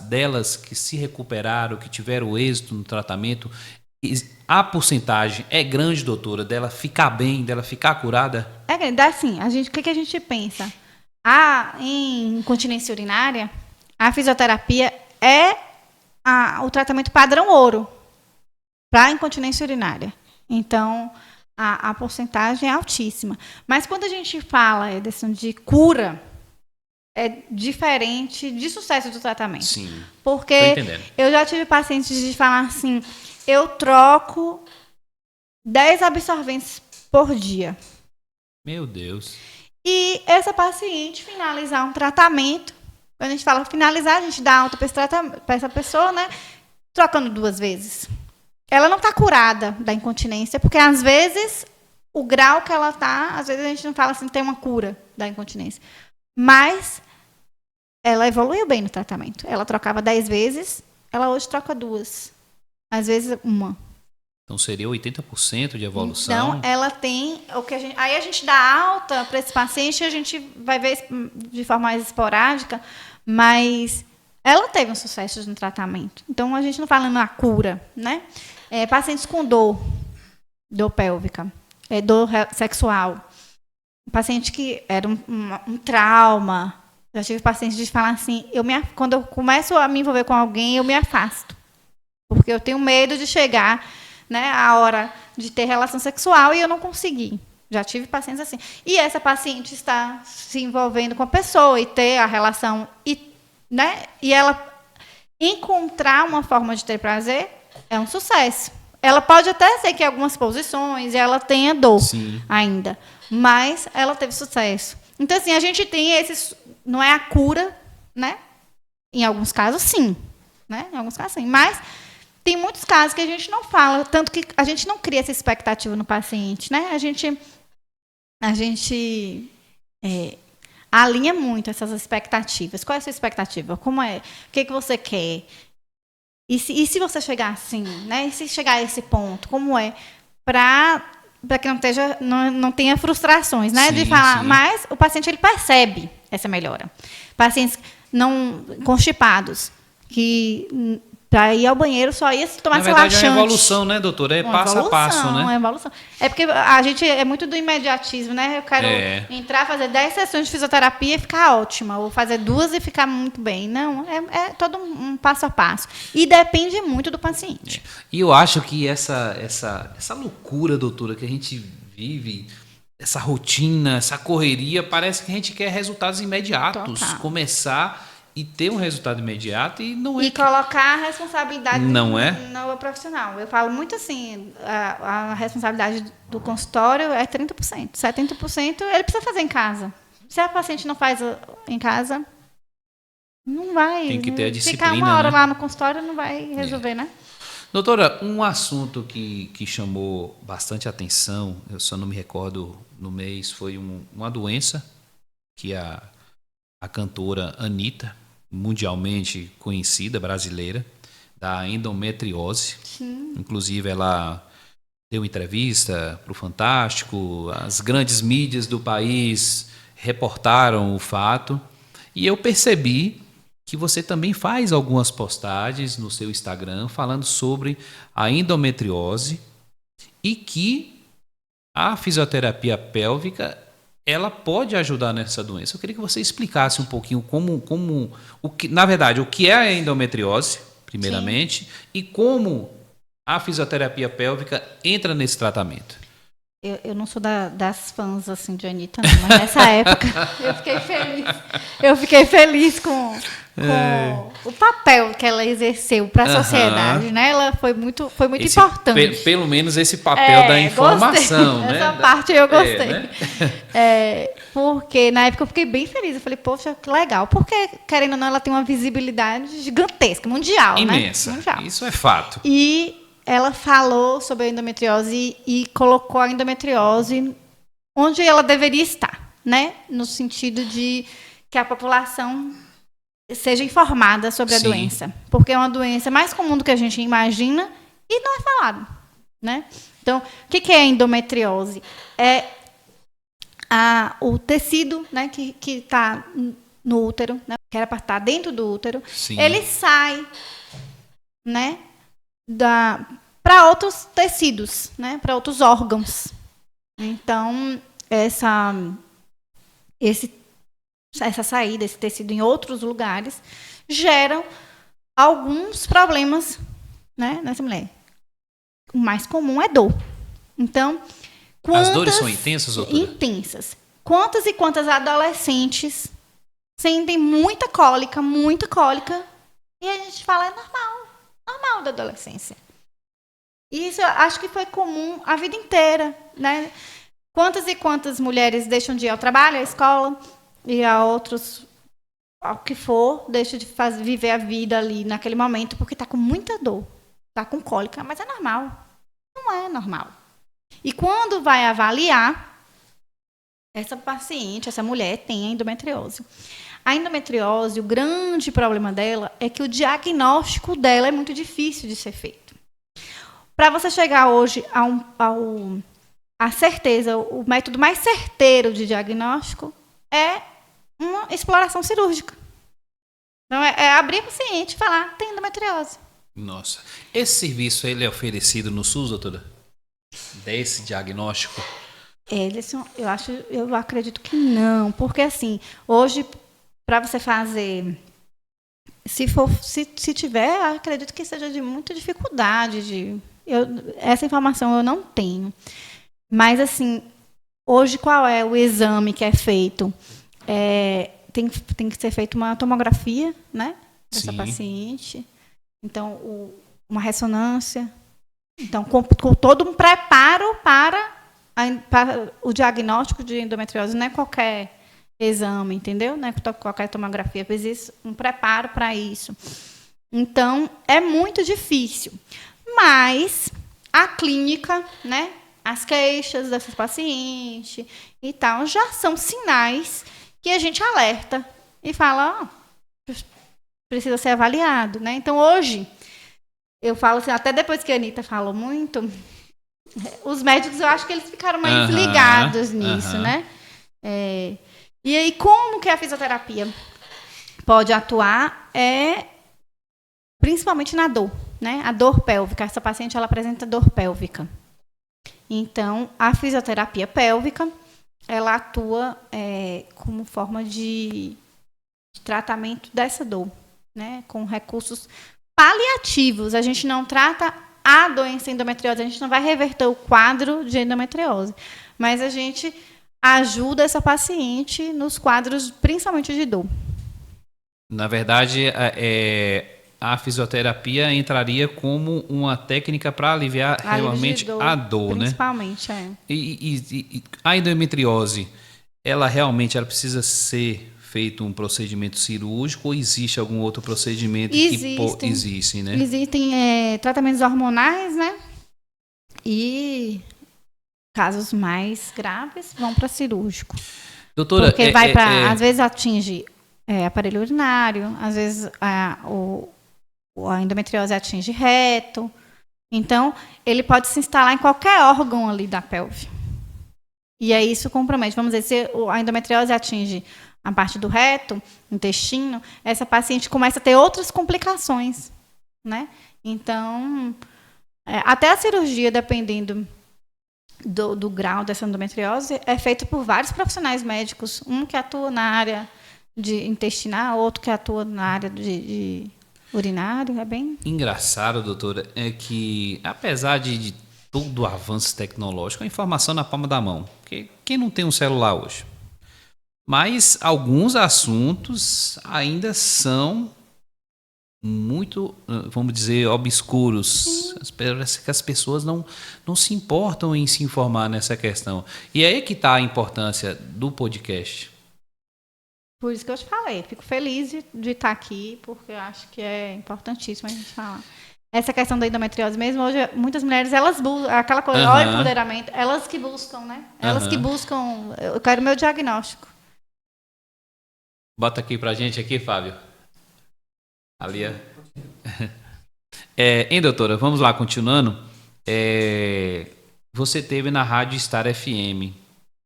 delas que se recuperaram, que tiveram êxito no tratamento? A porcentagem é grande, doutora, dela ficar bem, dela ficar curada? Assim, o que a gente pensa? Em incontinência urinária, a fisioterapia é o tratamento padrão ouro para incontinência urinária. Então, a porcentagem é altíssima. Mas quando a gente fala, Ederson, de cura, é diferente de sucesso do tratamento. Sim. Porque eu já tive pacientes de falar assim, eu troco 10 absorventes por dia. Meu Deus. E essa paciente finalizar um tratamento, quando a gente fala finalizar, a gente dá alta para essa pessoa, né? Trocando 2 vezes. Ela não está curada da incontinência, porque às vezes o grau que ela está, às vezes a gente não fala assim, tem uma cura da incontinência. Mas ela evoluiu bem no tratamento. Ela trocava 10 vezes, ela hoje troca 2. Às vezes 1. Então seria 80% de evolução. Então ela tem o que aí a gente dá alta para esse paciente, a gente vai ver de forma mais esporádica, mas ela teve um sucesso no tratamento. Então a gente não fala na cura, né? Pacientes com dor pélvica, dor sexual, paciente que era um trauma. Já tive pacientes de falar assim, quando eu começo a me envolver com alguém, eu me afasto. Porque eu tenho medo de chegar, né, a hora de ter relação sexual e eu não consegui. Já tive pacientes assim. E essa paciente está se envolvendo com a pessoa e ter a relação, né, e ela encontrar uma forma de ter prazer é um sucesso. Ela pode até ser que em algumas posições ela tenha dor ainda, mas ela teve sucesso. Então, assim, a gente tem esses... Não é a cura, né? Em alguns casos, sim. Né? Em alguns casos, sim. Mas tem muitos casos que a gente não fala, tanto que a gente não cria essa expectativa no paciente, né? A gente alinha muito essas expectativas. Qual é a sua expectativa? Como é? O que você quer? E se você chegar assim, né? E se chegar a esse ponto, como é? Para que não tenha frustrações, né? De falar, mas o paciente ele percebe essa melhora. Pacientes não constipados, que para ir ao banheiro só ia se tomar relaxante. Na verdade, é uma evolução, né, doutora? Passo a passo, né? É evolução. É porque a gente é muito do imediatismo, né? Eu quero entrar, fazer 10 sessões de fisioterapia e ficar ótima, ou fazer 2 e ficar muito bem. Não, é todo um passo a passo. E depende muito do paciente. E eu acho que essa loucura, doutora, que a gente vive, essa rotina, essa correria, parece que a gente quer resultados imediatos. Total. Começar e ter um resultado imediato e não é. E colocar a responsabilidade no profissional. Eu falo muito assim, a responsabilidade do consultório é 30%. 70% ele precisa fazer em casa. Se a paciente não faz em casa, não vai. Tem que ter a disciplina. Ficar 1 hora lá no consultório não vai resolver, né? Doutora, um assunto que chamou bastante atenção, eu só não me recordo no mês, foi uma doença que a cantora Anitta, mundialmente conhecida, brasileira, da endometriose. Sim. Inclusive, ela deu entrevista para o Fantástico, as grandes mídias do país reportaram o fato, e eu percebi que você também faz algumas postagens no seu Instagram falando sobre a endometriose e que a fisioterapia pélvica ela pode ajudar nessa doença. Eu queria que você explicasse um pouquinho na verdade, o que é a endometriose, primeiramente, e como a fisioterapia pélvica entra nesse tratamento? Eu não sou das fãs assim de Anitta, não, mas nessa época eu fiquei feliz. Eu fiquei feliz com o papel que ela exerceu para a sociedade, né? Ela foi muito importante. Pelo menos esse papel da informação, gostei. né? Essa parte eu gostei. Né? Porque na época eu fiquei bem feliz. Eu falei, poxa, que legal. Porque, querendo ou não, ela tem uma visibilidade gigantesca, mundial, imensa. Né? Mundial. Isso é fato. E ela falou sobre a endometriose e colocou a endometriose onde ela deveria estar, né? No sentido de que a população seja informada sobre a doença. Porque é uma doença mais comum do que a gente imagina e não é falado, né? Então, o que é a endometriose? É o tecido, né, que está no útero, né, que era para estar dentro do útero. Sim. Ele sai, né, para outros tecidos, né, para outros órgãos. Então, essa saída, esse tecido em outros lugares, geram alguns problemas, né, nessa mulher. O mais comum é dor. Então, as dores são intensas, doutora? Intensas. Quantas e quantas adolescentes sentem muita cólica, e a gente fala, é normal da adolescência. E isso eu acho que foi comum a vida inteira, né? Quantas e quantas mulheres deixam de ir ao trabalho, à escola, e a outros, ao que for, deixam de viver a vida ali naquele momento, porque está com muita dor, está com cólica, mas é normal. Não é normal. E quando vai avaliar, essa paciente, essa mulher tem a endometriose. A endometriose, o grande problema dela é que o diagnóstico dela é muito difícil de ser feito. Para você chegar hoje a certeza, o método mais certeiro de diagnóstico é uma exploração cirúrgica. Então, é abrir a paciente e falar, tem endometriose. Nossa. Esse serviço ele é oferecido no SUS, doutora? Desse diagnóstico? Eu acredito que não, porque assim, hoje, para você fazer, se tiver, acredito que seja de muita dificuldade. Essa informação eu não tenho. Mas assim, hoje qual é o exame que é feito? Tem que ser feita uma tomografia, né, dessa paciente. Então, uma ressonância. Então, com todo um preparo para o diagnóstico de endometriose. Não é qualquer exame, entendeu? Não é qualquer tomografia. Existe um preparo para isso. Então, é muito difícil. Mas a clínica, né, as queixas dessas pacientes e tal, já são sinais que a gente alerta e fala, precisa ser avaliado, né? Então, hoje, eu falo assim, até depois que a Anitta falou muito, os médicos, eu acho que eles ficaram mais ligados nisso, né? E aí, como que a fisioterapia pode atuar principalmente na dor, né? A dor pélvica. Essa paciente, ela apresenta dor pélvica. Então, a fisioterapia pélvica, ela atua como forma de tratamento dessa dor, né? Com recursos paliativos. A gente não trata a doença endometriose, a gente não vai reverter o quadro de endometriose, mas a gente ajuda essa paciente nos quadros, principalmente de dor. Na verdade, a fisioterapia entraria como uma técnica para aliviar realmente a dor, principalmente, né? E a endometriose, ela precisa ser feito um procedimento cirúrgico ou existe algum outro procedimento que existe, né? Existem tratamentos hormonais, né? E casos mais graves vão para cirúrgico. Doutora, porque às vezes atinge aparelho urinário, às vezes a endometriose atinge reto. Então, ele pode se instalar em qualquer órgão ali da pelve. E aí isso compromete. Vamos dizer, se a endometriose atinge a parte do reto, intestino, essa paciente começa a ter outras complicações, né? Então, até a cirurgia, dependendo do grau dessa endometriose, é feita por vários profissionais médicos, um que atua na área de intestinal, outro que atua na área urinário, é bem... Engraçado, doutora, é que apesar de todo o avanço tecnológico, a informação na palma da mão. Porque quem não tem um celular hoje? Mas alguns assuntos ainda são muito, vamos dizer, obscuros. Parece que as pessoas não se importam em se informar nessa questão. E aí que está a importância do podcast. Por isso que eu te falei, fico feliz de estar aqui, porque eu acho que é importantíssimo a gente falar. Essa questão da endometriose mesmo, hoje muitas mulheres, elas buscam, aquela coisa, olha o empoderamento, elas que buscam, né? Elas que buscam, eu quero o meu diagnóstico. Bota aqui pra gente aqui, Fábio. Ali hein, doutora, vamos lá, continuando. Você teve na Rádio Star FM.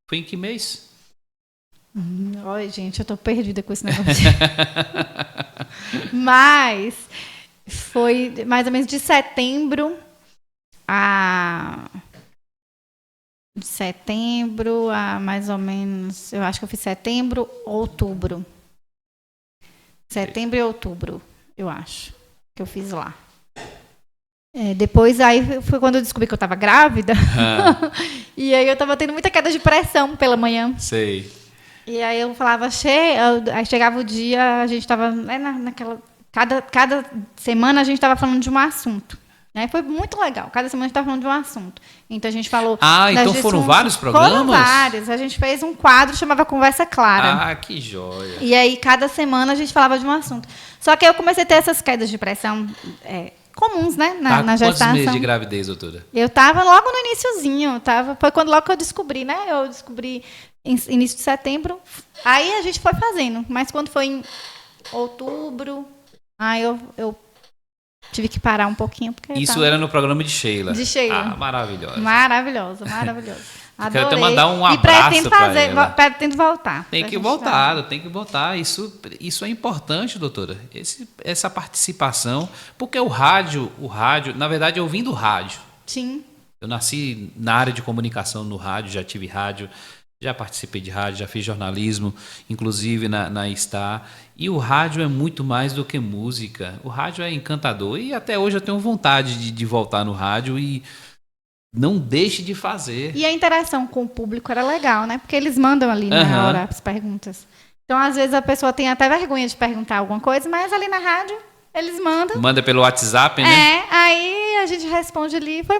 Foi em que mês? Olha, gente, eu tô perdida com esse negócio. Mas foi mais ou menos de setembro a mais ou menos, eu acho que eu fiz setembro, outubro. Setembro e outubro, eu acho, que eu fiz lá. Depois, aí foi quando eu descobri que eu estava grávida. E aí eu estava tendo muita queda de pressão pela manhã. Sei. E aí eu falava, aí chegava o dia, a gente estava, né, naquela... Cada semana a gente estava falando de um assunto. Né? Foi muito legal. Cada semana a gente estava falando de um assunto. Então a gente falou... então foram vários programas? Foram vários. A gente fez um quadro que chamava Conversa Clara. Ah, que joia. E aí cada semana a gente falava de um assunto. Só que aí eu comecei a ter essas quedas de pressão comuns, né? Na gestação. Quantos meses de gravidez, doutora? Eu estava logo no iniciozinho. Foi quando logo que eu descobri, né? Eu descobri início de setembro. Aí a gente foi fazendo. Mas quando foi em outubro... Aí eu tive que parar um pouquinho. Porque isso era no programa de Sheila. De Sheila. Maravilhosa. Maravilhosa. Adorei. Quero até mandar um abraço para ela. Pretendo voltar. Tem que voltar. Isso é importante, doutora. Essa participação. Porque o rádio, na verdade, eu vim do rádio. Sim. Eu nasci na área de comunicação no rádio, já tive rádio. Já participei de rádio, já fiz jornalismo, inclusive na Star. E o rádio é muito mais do que música. O rádio é encantador. E até hoje eu tenho vontade de voltar no rádio e não deixe de fazer. E a interação com o público era legal, né? Porque eles mandam ali na hora as perguntas. Então, às vezes, a pessoa tem até vergonha de perguntar alguma coisa, mas ali na rádio eles mandam. Manda pelo WhatsApp, né? Aí a gente responde ali. Foi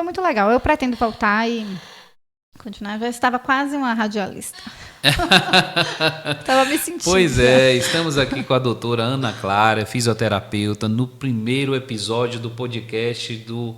muito legal. Eu pretendo voltar e... continuar, já estava quase uma radialista. Estava me sentindo. Pois estamos aqui com a doutora Ana Clara, fisioterapeuta, no primeiro episódio do podcast do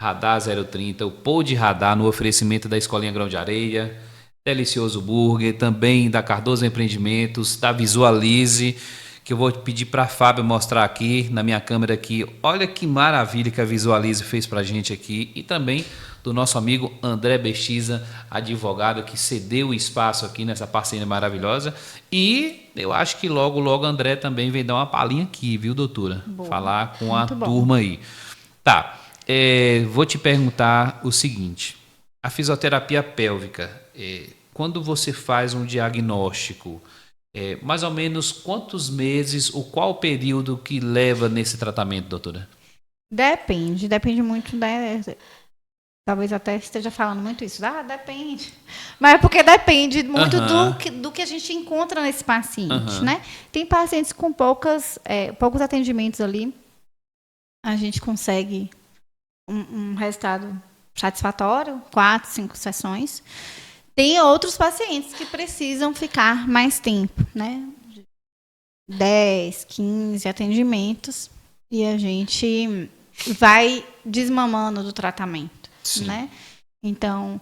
Radar 030, o Pod Radar, no oferecimento da Escolinha Grão de Areia, Delicioso Burger, também da Cardoso Empreendimentos, da Visualize, que eu vou pedir para a Fábio mostrar aqui, na minha câmera aqui. Olha que maravilha que a Visualize fez para a gente aqui. E também do nosso amigo André Bexiza, advogado, que cedeu o espaço aqui nessa parceria maravilhosa. E eu acho que logo, logo André também vem dar uma palhinha aqui, viu, doutora? Boa. Falar com a turma aí. Tá, vou te perguntar o seguinte. A fisioterapia pélvica, quando você faz um diagnóstico, mais ou menos quantos meses ou qual o período que leva nesse tratamento, doutora? Depende muito da... Talvez até esteja falando muito isso. Depende. Mas é porque depende muito do que a gente encontra nesse paciente, né? Tem pacientes com poucos atendimentos ali. A gente consegue um resultado satisfatório, 4, 5 sessões. Tem outros pacientes que precisam ficar mais tempo, né? 10, 15 atendimentos. E a gente vai desmamando do tratamento. Né? Então,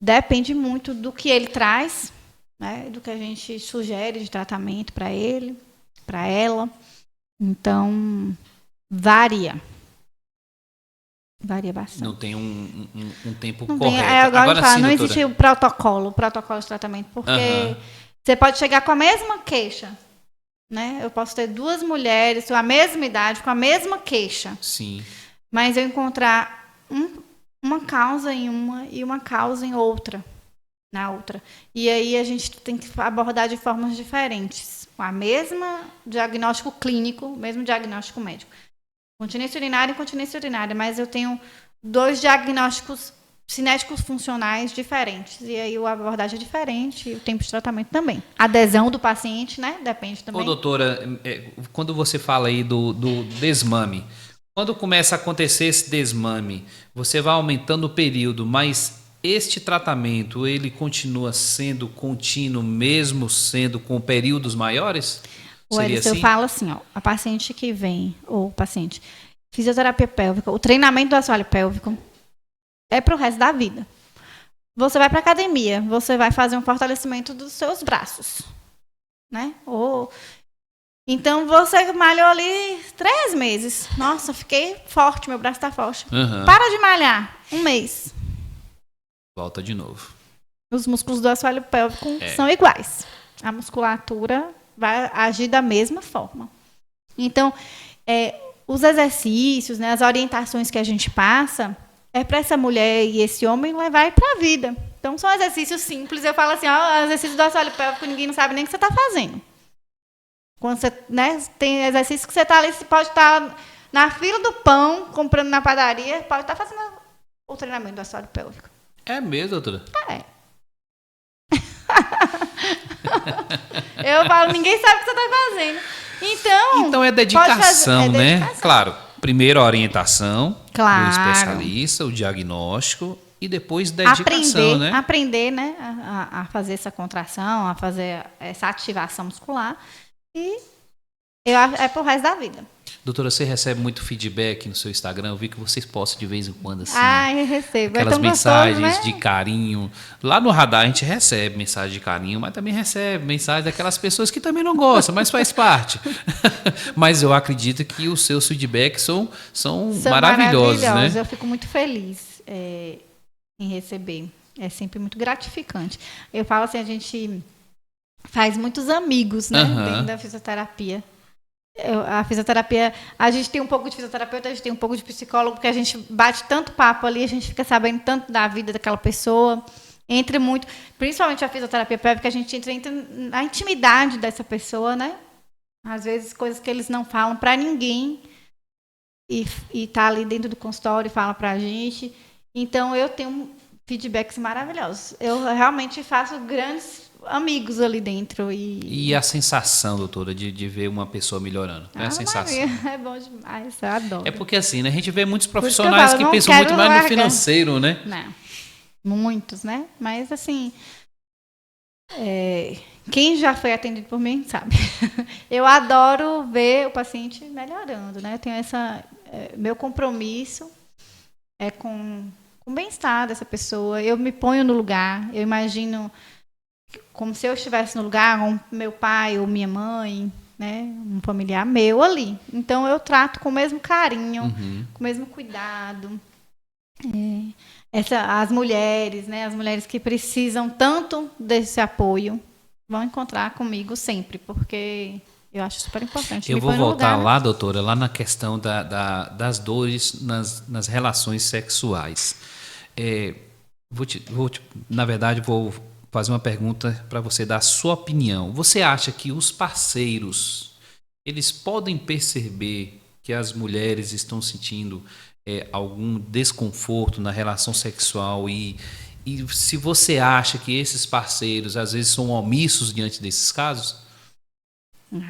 depende muito do que ele traz, né? Do que a gente sugere de tratamento para ele, para ela. Então, varia bastante. Não tem um tempo não correto. Tem, agora sim, não existe o protocolo de tratamento, porque você pode chegar com a mesma queixa, né? Eu posso ter 2 mulheres com a mesma idade, com a mesma queixa. Sim. Mas eu encontrar uma causa em uma e uma causa em outra, na outra. E aí a gente tem que abordar de formas diferentes. com a mesma diagnóstico clínico, o mesmo diagnóstico médico. Continência urinária e incontinência urinária, mas eu tenho 2 diagnósticos cinéticos funcionais diferentes. E aí a abordagem é diferente e o tempo de tratamento também. A adesão do paciente, né? Depende também. Ô, doutora, quando você fala aí do desmame, quando começa a acontecer esse desmame, você vai aumentando o período, mas este tratamento, ele continua sendo contínuo, mesmo sendo com períodos maiores? Seria assim? Eu falo assim, ó, a paciente que vem, ou paciente, fisioterapia pélvica, o treinamento do assoalho pélvico é pro resto da vida. Você vai pra academia, você vai fazer um fortalecimento dos seus braços, né? Então, você malhou ali 3 meses. Nossa, fiquei forte, meu braço tá forte. Uhum. Para de malhar, 1 mês. Volta de novo. Os músculos do assoalho pélvico são iguais. A musculatura vai agir da mesma forma. Então, os exercícios, né, as orientações que a gente passa, é para essa mulher e esse homem levar para a vida. Então, são exercícios simples. Eu falo assim, exercício do assoalho pélvico, ninguém não sabe nem o que você está fazendo. Quando você, né, tem exercício que você está ali, você pode estar na fila do pão, comprando na padaria, pode estar fazendo o treinamento do assoalho pélvico. É mesmo, doutora? É. Eu falo, ninguém sabe o que você está fazendo. Então é dedicação, né? Dedicação. Claro, primeiro a orientação do especialista, o diagnóstico e depois dedicação, né? Aprender, né? A fazer essa contração, a fazer essa ativação muscular. E é pro resto da vida. Doutora, você recebe muito feedback no seu Instagram? Eu vi que vocês postam de vez em quando assim. Eu recebo. Aquelas mensagens de carinho. Lá no Radar a gente recebe mensagem de carinho, mas também recebe mensagem daquelas pessoas que também não gostam, mas faz parte. Mas eu acredito que os seus feedbacks são maravilhosos, né? Eu fico muito feliz em receber. É sempre muito gratificante. Eu falo assim, a gente faz muitos amigos, né? Dentro da fisioterapia. A fisioterapia, a gente tem um pouco de fisioterapeuta, a gente tem um pouco de psicólogo, porque a gente bate tanto papo ali, a gente fica sabendo tanto da vida daquela pessoa, entra muito, principalmente a fisioterapia pélvica, a gente entra na intimidade dessa pessoa, né? Às vezes coisas que eles não falam para ninguém e tá ali dentro do consultório e fala pra gente. Então eu tenho feedbacks maravilhosos. Eu realmente faço grandes amigos ali dentro. E a sensação, doutora, de ver uma pessoa melhorando? É a sensação. Maria, é bom demais, eu adoro. É porque assim, né, a gente vê muitos profissionais que pensam muito mais no financeiro, né? Não, muitos, né? Mas assim, quem já foi atendido por mim sabe. Eu adoro ver o paciente melhorando, né? Eu tenho meu compromisso é com o bem-estar dessa pessoa. Eu me ponho no lugar, eu imagino como se eu estivesse no lugar com meu pai ou minha mãe, né, um familiar meu ali. Então eu trato com o mesmo carinho, com o mesmo cuidado. As mulheres, né, as mulheres que precisam tanto desse apoio, vão encontrar comigo sempre, porque eu acho super importante. Eu vou voltar lá, doutora, lá na questão das dores nas relações sexuais. Na verdade, vou fazer uma pergunta para você dar a sua opinião. Você acha que os parceiros, eles podem perceber que as mulheres estão sentindo algum desconforto na relação sexual e se você acha que esses parceiros às vezes são omissos diante desses casos?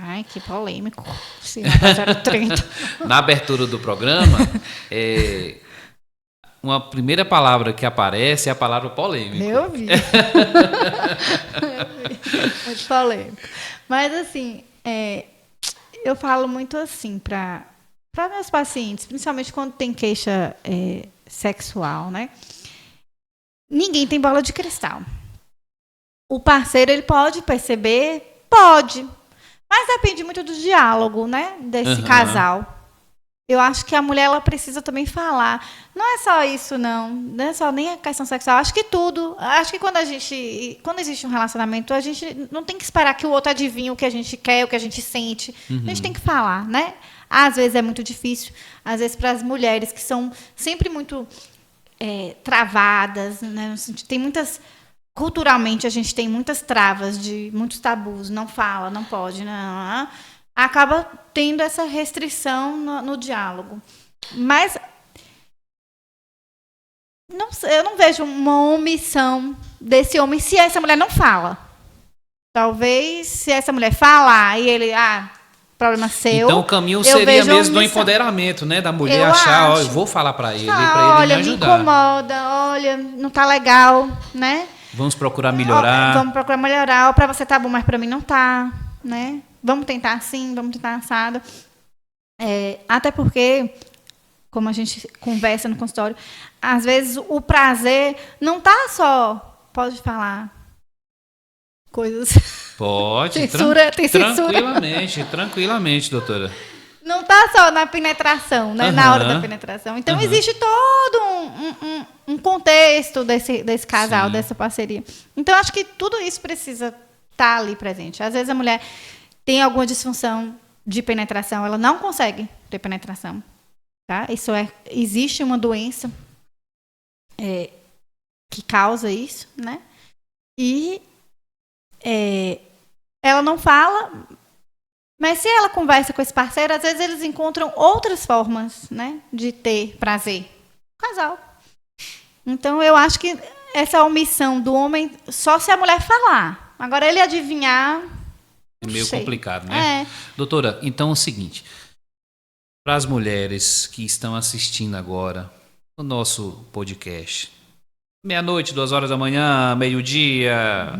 Ai, que polêmico. Se Radar 030. Na abertura do programa, uma primeira palavra que aparece é a palavra polêmico. Eu vi. Muito polêmico. Mas, assim, eu falo muito assim para meus pacientes, principalmente quando tem queixa sexual, né? Ninguém tem bola de cristal. O parceiro, ele pode perceber? Pode. Mas depende muito do diálogo, né? Desse casal. Eu acho que a mulher, ela precisa também falar. Não é só isso, não. Não é só nem a questão sexual. Acho que tudo. Acho que quando existe um relacionamento, a gente não tem que esperar que o outro adivinhe o que a gente quer, o que a gente sente. A gente tem que falar, né? Às vezes é muito difícil. Às vezes para as mulheres que são sempre muito travadas, né? Tem muitas culturalmente a gente tem muitas travas, muitos tabus, não fala, não pode, não, acaba tendo essa restrição no diálogo. Mas eu não vejo uma omissão desse homem se essa mulher não fala. Talvez se essa mulher falar e ele, problema seu. Então o caminho seria mesmo do empoderamento, né? Da mulher eu vou falar para ele, olha, me ajudar. Me incomoda, olha, não tá legal, né? Vamos procurar melhorar. Vamos procurar melhorar. Para você tá bom, mas para mim não tá, né? Vamos tentar assim, vamos tentar assado. Até porque, como a gente conversa no consultório, às vezes o prazer não tá só, pode falar coisas. Pode, tem censura. Tranquilamente, doutora. Não está só na penetração, né? Na hora da penetração. Então, existe todo um contexto desse casal, dessa parceria. Então, acho que tudo isso precisa estar ali presente. Às vezes, a mulher tem alguma disfunção de penetração, ela não consegue ter penetração. Tá? Existe uma doença que causa isso, né? E ela não fala, mas se ela conversa com esse parceiro, às vezes eles encontram outras formas, né, de ter prazer. Casal. Então, eu acho que essa omissão do homem, só se a mulher falar. Agora, ele adivinhar... É meio complicado, né? Doutora, então é o seguinte. Para as mulheres que estão assistindo agora o nosso podcast, 00:00, 2h da manhã, meio-dia...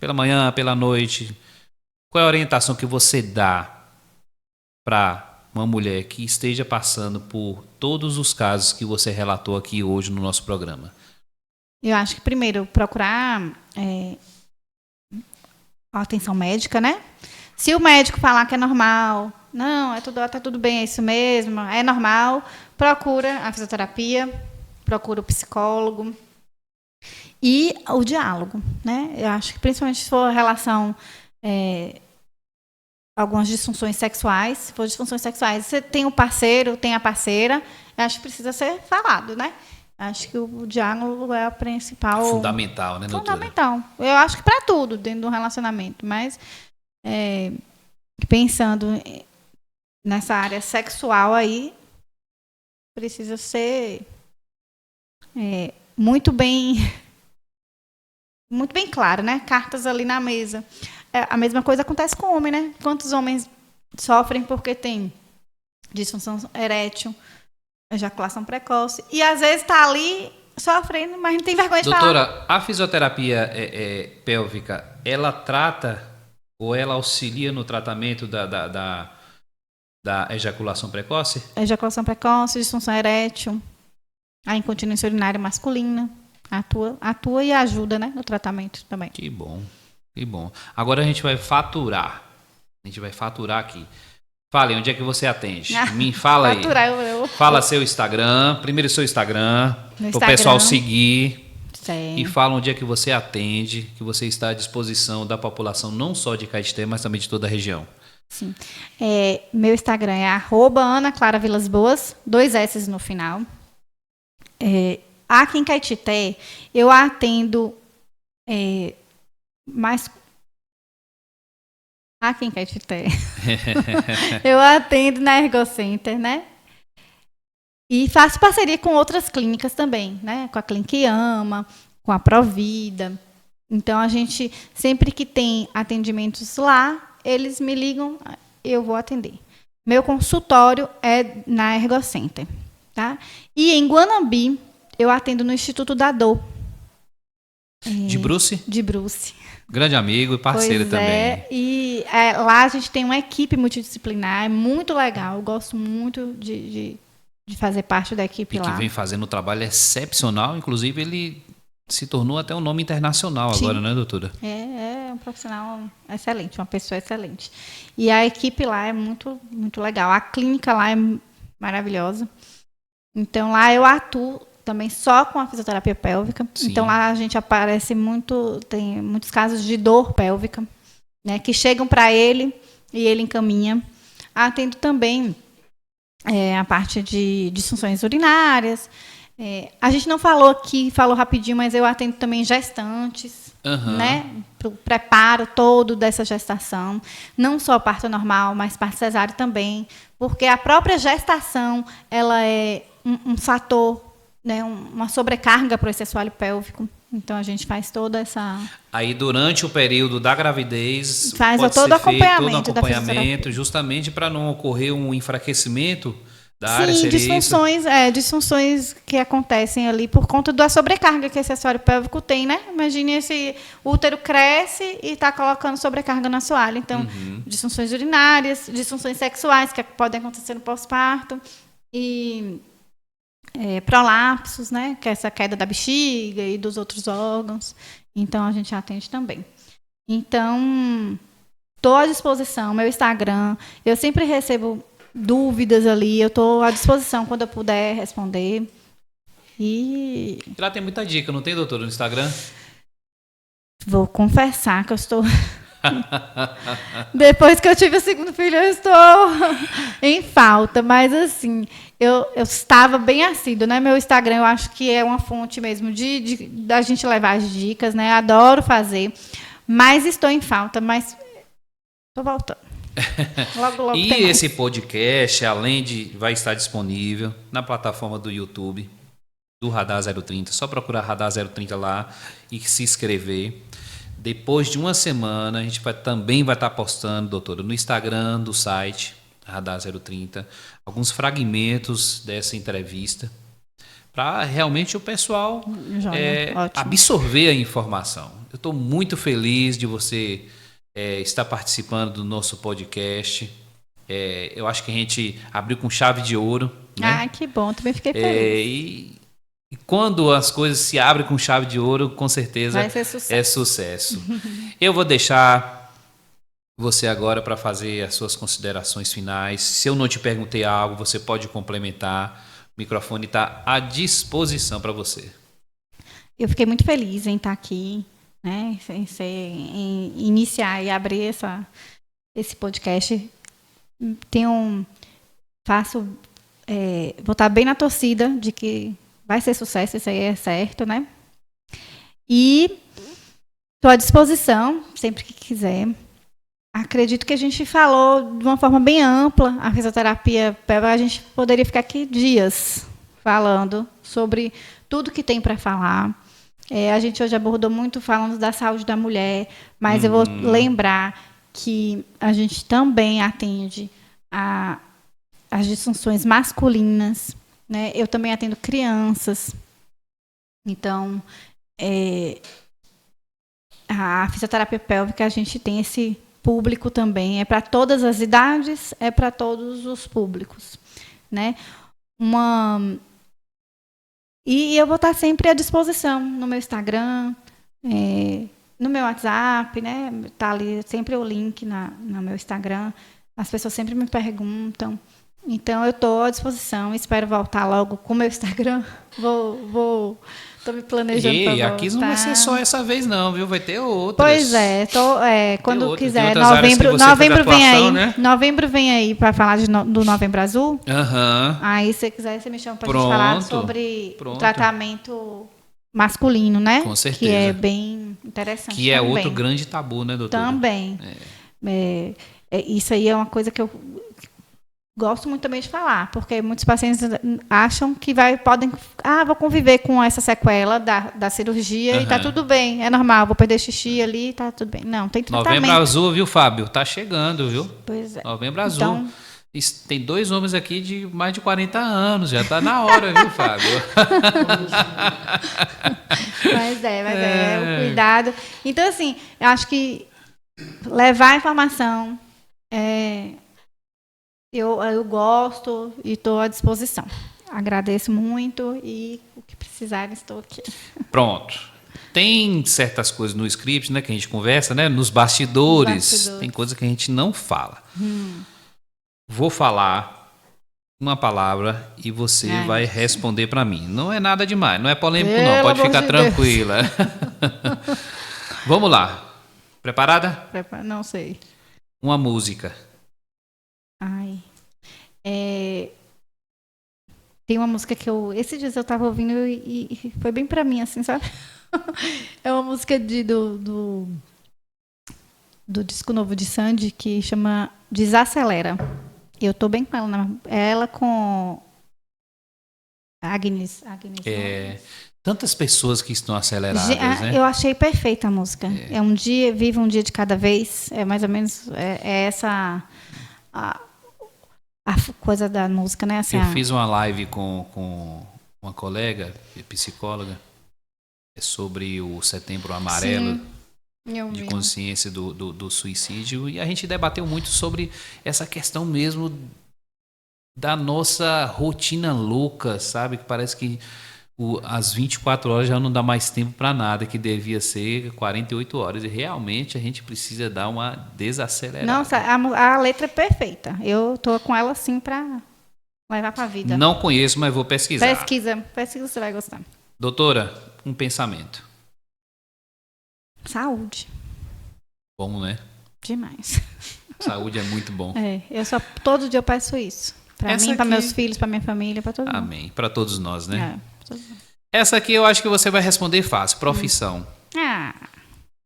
Pela manhã, pela noite, qual é a orientação que você dá para uma mulher que esteja passando por todos os casos que você relatou aqui hoje no nosso programa? Eu acho que, primeiro, procurar atenção médica, né? Se o médico falar que é normal, não, tá tudo bem, é isso mesmo, é normal, procura a fisioterapia, procura o psicólogo. E o diálogo, né? Eu acho que principalmente se for relação algumas disfunções sexuais, se for disfunções sexuais, você tem o parceiro, tem a parceira, eu acho que precisa ser falado, né? Acho que o diálogo é a principal... Fundamental, né, doutora? Fundamental. Eu acho que para tudo dentro do relacionamento, mas pensando nessa área sexual aí, precisa ser muito bem claro, né? Cartas ali na mesa. A mesma coisa acontece com o homem, né? Quantos homens sofrem porque tem disfunção erétil, ejaculação precoce, e às vezes está ali sofrendo, mas não tem vergonha de falar. Doutora, a fisioterapia pélvica, ela trata ou ela auxilia no tratamento da ejaculação precoce? Ejaculação precoce, disfunção erétil, a incontinência urinária masculina. Atua e ajuda, né, no tratamento também. Que bom. Agora a gente vai faturar. Aqui. Fale, onde é que você atende? Me fala aí. Fala seu Instagram. Primeiro seu Instagram. Para o pessoal seguir. Sim. E fala onde é que você atende, que você está à disposição da população, não só de Caetité, mas também de toda a região. Sim. Meu Instagram é @AnaClaraVilasBoas, 2 S no final. Aqui em Caetité, eu atendo mais... Aqui em Caetité, eu atendo na Ergocenter, né? E faço parceria com outras clínicas também, né? Com a Clínica Ama, com a Provida. Então, a gente, sempre que tem atendimentos lá, eles me ligam, eu vou atender. Meu consultório é na Ergocenter, tá? E em Guanambi, eu atendo no Instituto da Dor. De Bruce? De Bruce. Grande amigo e parceiro também. E lá a gente tem uma equipe multidisciplinar, é muito legal. Eu gosto muito de fazer parte da equipe lá. E que vem fazendo um trabalho excepcional, inclusive ele se tornou até um nome internacional. Sim. Agora, né, doutora? É um profissional excelente, uma pessoa excelente. E a equipe lá é muito, muito legal. A clínica lá é maravilhosa. Então, lá eu atuo também só com a fisioterapia pélvica. Sim. Então, lá a gente aparece tem muitos casos de dor pélvica, né, que chegam para ele e ele encaminha. Atendo também a parte de disfunções urinárias, A gente não falou aqui, falou rapidinho, mas eu atendo também gestantes, né? Pro preparo todo dessa gestação. Não só parto normal, mas parto cesáreo também. Porque a própria gestação, ela é um fator, né? Uma sobrecarga para esse assoalho pélvico. Então, a gente faz toda essa... Aí, durante o período da gravidez, faz pode todo ser acompanhamento feito todo acompanhamento, justamente para não ocorrer um enfraquecimento da área, Sim, seria disfunções, disfunções que acontecem ali por conta da sobrecarga que esse assoalho pélvico tem, né? Imagine esse útero cresce e está colocando sobrecarga no assoalho. Então, disfunções urinárias, disfunções sexuais que podem acontecer no pós-parto e prolapsos, né? Que é essa queda da bexiga e dos outros órgãos. Então, a gente atende também. Então, estou à disposição, meu Instagram. Eu sempre recebo dúvidas ali, eu estou à disposição quando eu puder responder. E lá tem muita dica, não tem, doutora, no Instagram? Vou confessar que eu estou... Depois que eu tive o segundo filho, eu estou em falta. Mas, assim, eu estava bem assíduo, né? Meu Instagram, eu acho que é uma fonte mesmo da gente levar as dicas, né? Adoro fazer. Mas estou em falta, mas estou voltando. Logo, e esse podcast, além de... vai estar disponível na plataforma do YouTube do Radar 030. Só procurar Radar 030 lá e se inscrever. Depois de uma semana, a gente também vai estar postando, doutora, no Instagram do site Radar 030, alguns fragmentos dessa entrevista para realmente o pessoal absorver a informação. Eu estou muito feliz de você estar participando do nosso podcast. Eu acho que a gente abriu com chave de ouro. Né? Ah, que bom, também fiquei feliz. E quando as coisas se abrem com chave de ouro, com certeza vai ser sucesso. É sucesso. Eu vou deixar você agora para fazer as suas considerações finais. Se eu não te perguntei algo, você pode complementar. O microfone está à disposição para você. Eu fiquei muito feliz em estar aqui, né? Em iniciar e abrir esse podcast. Vou estar bem na torcida de que vai ser sucesso, isso aí é certo, né? E estou à disposição, sempre que quiser. Acredito que a gente falou de uma forma bem ampla. A fisioterapia, a gente poderia ficar aqui dias falando sobre tudo que tem para falar. A gente hoje abordou muito falando da saúde da mulher, mas eu vou lembrar que a gente também atende as disfunções masculinas, né? Eu também atendo crianças. Então, a fisioterapia pélvica, a gente tem esse público também. É para todas as idades, é para todos os públicos, né? E eu vou estar sempre à disposição no meu Instagram, no meu WhatsApp, né? Tá ali sempre o link no meu Instagram. As pessoas sempre me perguntam. Então, eu estou à disposição. Espero voltar logo com o meu Instagram. Estou me planejando para voltar. E aqui não vai ser só essa vez, não, viu? Vai ter outras. Pois quando outras, quiser. Novembro vem aí. Né? Novembro vem aí para falar do Novembro Azul. Uhum. Aí, se quiser, você me chama para a gente falar sobre o tratamento masculino, né? Com certeza. Que é bem interessante. Que é também. Outro grande tabu, né, doutora? Também. Isso aí é uma coisa que eu gosto muito também de falar, porque muitos pacientes acham que vou conviver com essa sequela da cirurgia e tá tudo bem, é normal, vou perder xixi ali, tá tudo bem. Não, tem tratamento. Novembro Azul, viu, Fábio? Tá chegando, viu? Pois é. Novembro Azul. Então, tem 2 homens aqui de mais de 40 anos, já tá na hora, viu, Fábio? Mas o cuidado. Então, assim, eu acho que levar a informação eu gosto e estou à disposição. Agradeço muito e o que precisar, estou aqui. Pronto. Tem certas coisas no script, né, que a gente conversa, né, nos bastidores. Tem coisa que a gente não fala. Vou falar uma palavra e você vai responder para mim. Não é nada demais, não é polêmico não, pode ficar tranquila. Vamos lá. Preparada? Não sei. Uma música. Tem Tem uma música que esses dias eu tava ouvindo e foi bem pra mim, assim, sabe? É uma música do disco novo de Sandy, que chama Desacelera. Eu tô bem com ela. Ela com Agnes. Tantas pessoas que estão aceleradas, né? Eu achei perfeita a música. É um dia, vive um dia de cada vez. É mais ou menos essa a coisa da música, né? Assim, eu fiz uma live com uma colega, psicóloga, sobre o Setembro Amarelo, de consciência do suicídio, e a gente debateu muito sobre essa questão mesmo da nossa rotina louca, sabe? Que parece que as 24 horas já não dá mais tempo para nada, que devia ser 48 horas. E realmente a gente precisa dar uma desacelerada. Nossa, a letra é perfeita. Eu tô com ela assim para levar para a vida. Não conheço, mas vou pesquisar. Pesquisa, você vai gostar. Doutora, um pensamento. Saúde. Bom, né? Demais. Saúde é muito bom. Todo dia eu peço isso. Para mim, para meus filhos, para minha família, para todo mundo. Amém. Para todos nós, né? Essa aqui eu acho que você vai responder fácil. Profissão.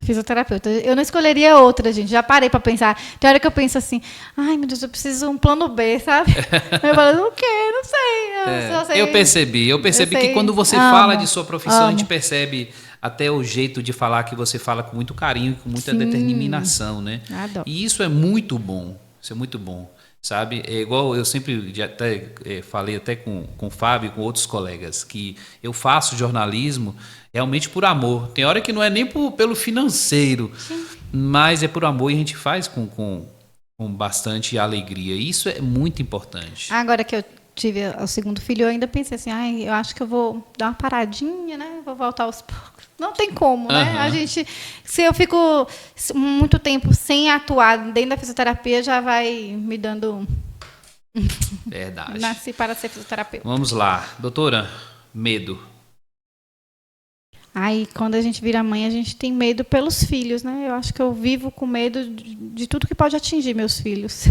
Fisioterapeuta. Eu não escolheria outra, gente. Já parei para pensar. Tem hora que eu penso assim, ai, meu Deus, eu preciso de um plano B, sabe? Eu falo, o quê? Não sei. Eu percebi que quando você fala de sua profissão, a gente percebe até o jeito de falar, que você fala com muito carinho, com muita determinação, né? Adoro. E isso é muito bom. Isso é muito bom. Sabe? É igual eu sempre falei até com o Fábio e com outros colegas, que eu faço jornalismo realmente por amor. Tem hora que não é nem pelo financeiro, mas é por amor, e a gente faz com bastante alegria. Isso é muito importante. Agora que eu tive o segundo filho, eu ainda pensei assim, eu acho que eu vou dar uma paradinha, né? Vou voltar aos poucos. Não tem como, né? A gente, se eu fico muito tempo sem atuar dentro da fisioterapia, já vai me dando... Verdade. Nasci para ser fisioterapeuta. Vamos lá. Doutora, medo. Quando a gente vira mãe, a gente tem medo pelos filhos, né? Eu acho que eu vivo com medo de tudo que pode atingir meus filhos.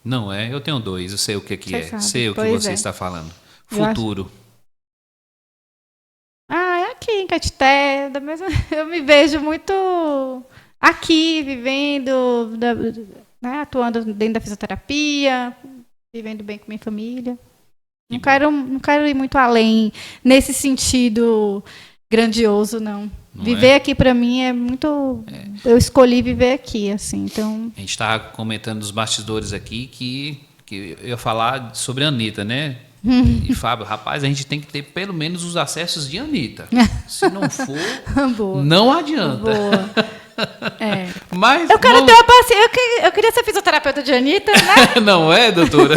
Não é? Eu tenho 2, eu sei o que é. Sabe. Sei o que você está falando. Futuro. Aqui em Caetité, eu me vejo muito aqui, vivendo, né, atuando dentro da fisioterapia, vivendo bem com minha família. Não quero ir muito além nesse sentido grandioso, não. Viver aqui para mim é muito... Eu escolhi viver aqui, assim, então... A gente estava comentando nos bastidores aqui que eu ia falar sobre a Anitta, né? E Fábio, rapaz, a gente tem que ter pelo menos os acessos de Anitta. Se não for, não adianta. Boa. Mas eu quero ter uma paciência. Eu queria ser fisioterapeuta de Anitta, né? Não é, doutora?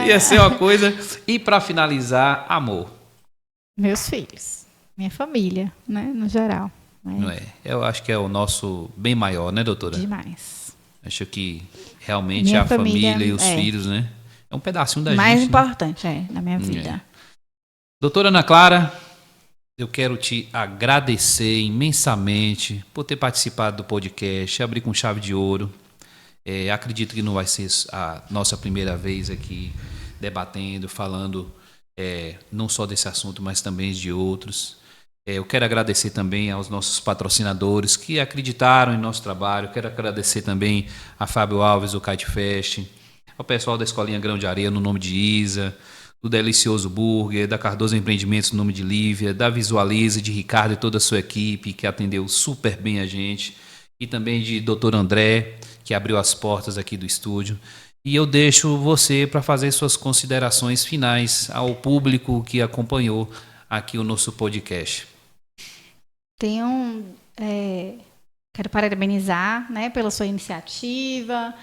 Ia ser uma coisa. E para finalizar, amor. Meus filhos. Minha família, né? No geral. Não é? Eu acho que é o nosso bem maior, né, doutora? Demais. Acho que realmente a família e os filhos, né? É um pedacinho da gente. Mais importante, na minha vida. Doutora Ana Clara, eu quero te agradecer imensamente por ter participado do podcast, abrir com chave de ouro. Acredito que não vai ser a nossa primeira vez aqui debatendo, falando não só desse assunto, mas também de outros. Eu quero agradecer também aos nossos patrocinadores que acreditaram em nosso trabalho. Quero agradecer também a Fábio Alves, do Kite Fest, ao pessoal da Escolinha Grão de Areia, no nome de Isa, do Delicioso Burger, da Cardoso Empreendimentos, no nome de Lívia, da Visualiza, de Ricardo e toda a sua equipe, que atendeu super bem a gente, e também de Dr. André, que abriu as portas aqui do estúdio. E eu deixo você para fazer suas considerações finais ao público que acompanhou aqui o nosso podcast. Quero parabenizar, né, pela sua iniciativa.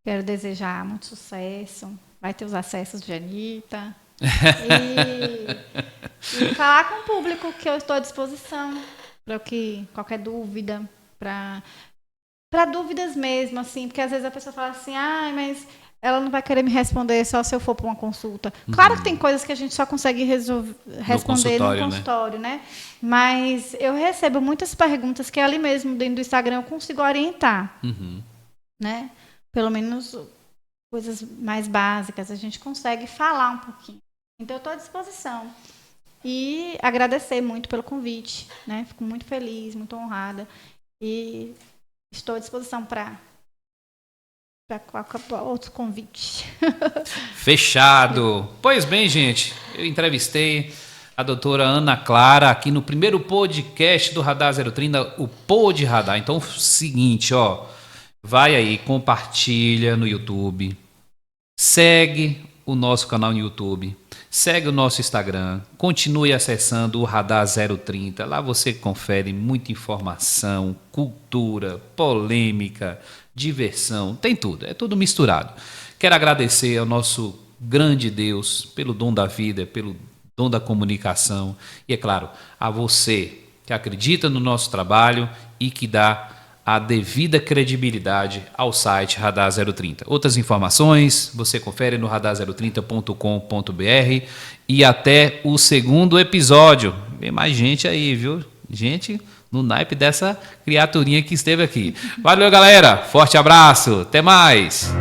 Quero desejar muito sucesso. Vai ter os acessos de Anitta. E falar com o público que eu estou à disposição. Para qualquer dúvida. Para dúvidas mesmo, assim. Porque às vezes a pessoa fala assim, mas ela não vai querer me responder só se eu for para uma consulta. Claro que tem coisas que a gente só consegue responder no consultório, né? Mas eu recebo muitas perguntas que ali mesmo, dentro do Instagram, eu consigo orientar. Né? Pelo menos coisas mais básicas, a gente consegue falar um pouquinho. Então, eu estou à disposição. E agradecer muito pelo convite, né? Fico muito feliz, muito honrada. E estou à disposição para outros convites. Fechado. Pois bem, gente, eu entrevistei a doutora Ana Clara aqui no primeiro podcast do Radar 030, o Pod Radar. Então, seguinte, ó, vai aí, compartilha no YouTube, segue o nosso canal no YouTube, segue o nosso Instagram, continue acessando o Radar 030. Lá você confere muita informação, cultura, polêmica, diversão, tem tudo, é tudo misturado. Quero agradecer ao nosso grande Deus pelo dom da vida, pelo dom da comunicação e, é claro, a você que acredita no nosso trabalho e que dá a devida credibilidade ao site Radar 030. Outras informações você confere no radar030.com.br e até o segundo episódio. Vem mais gente aí, viu? Gente no naipe dessa criaturinha que esteve aqui. Valeu, galera. Forte abraço. Até mais.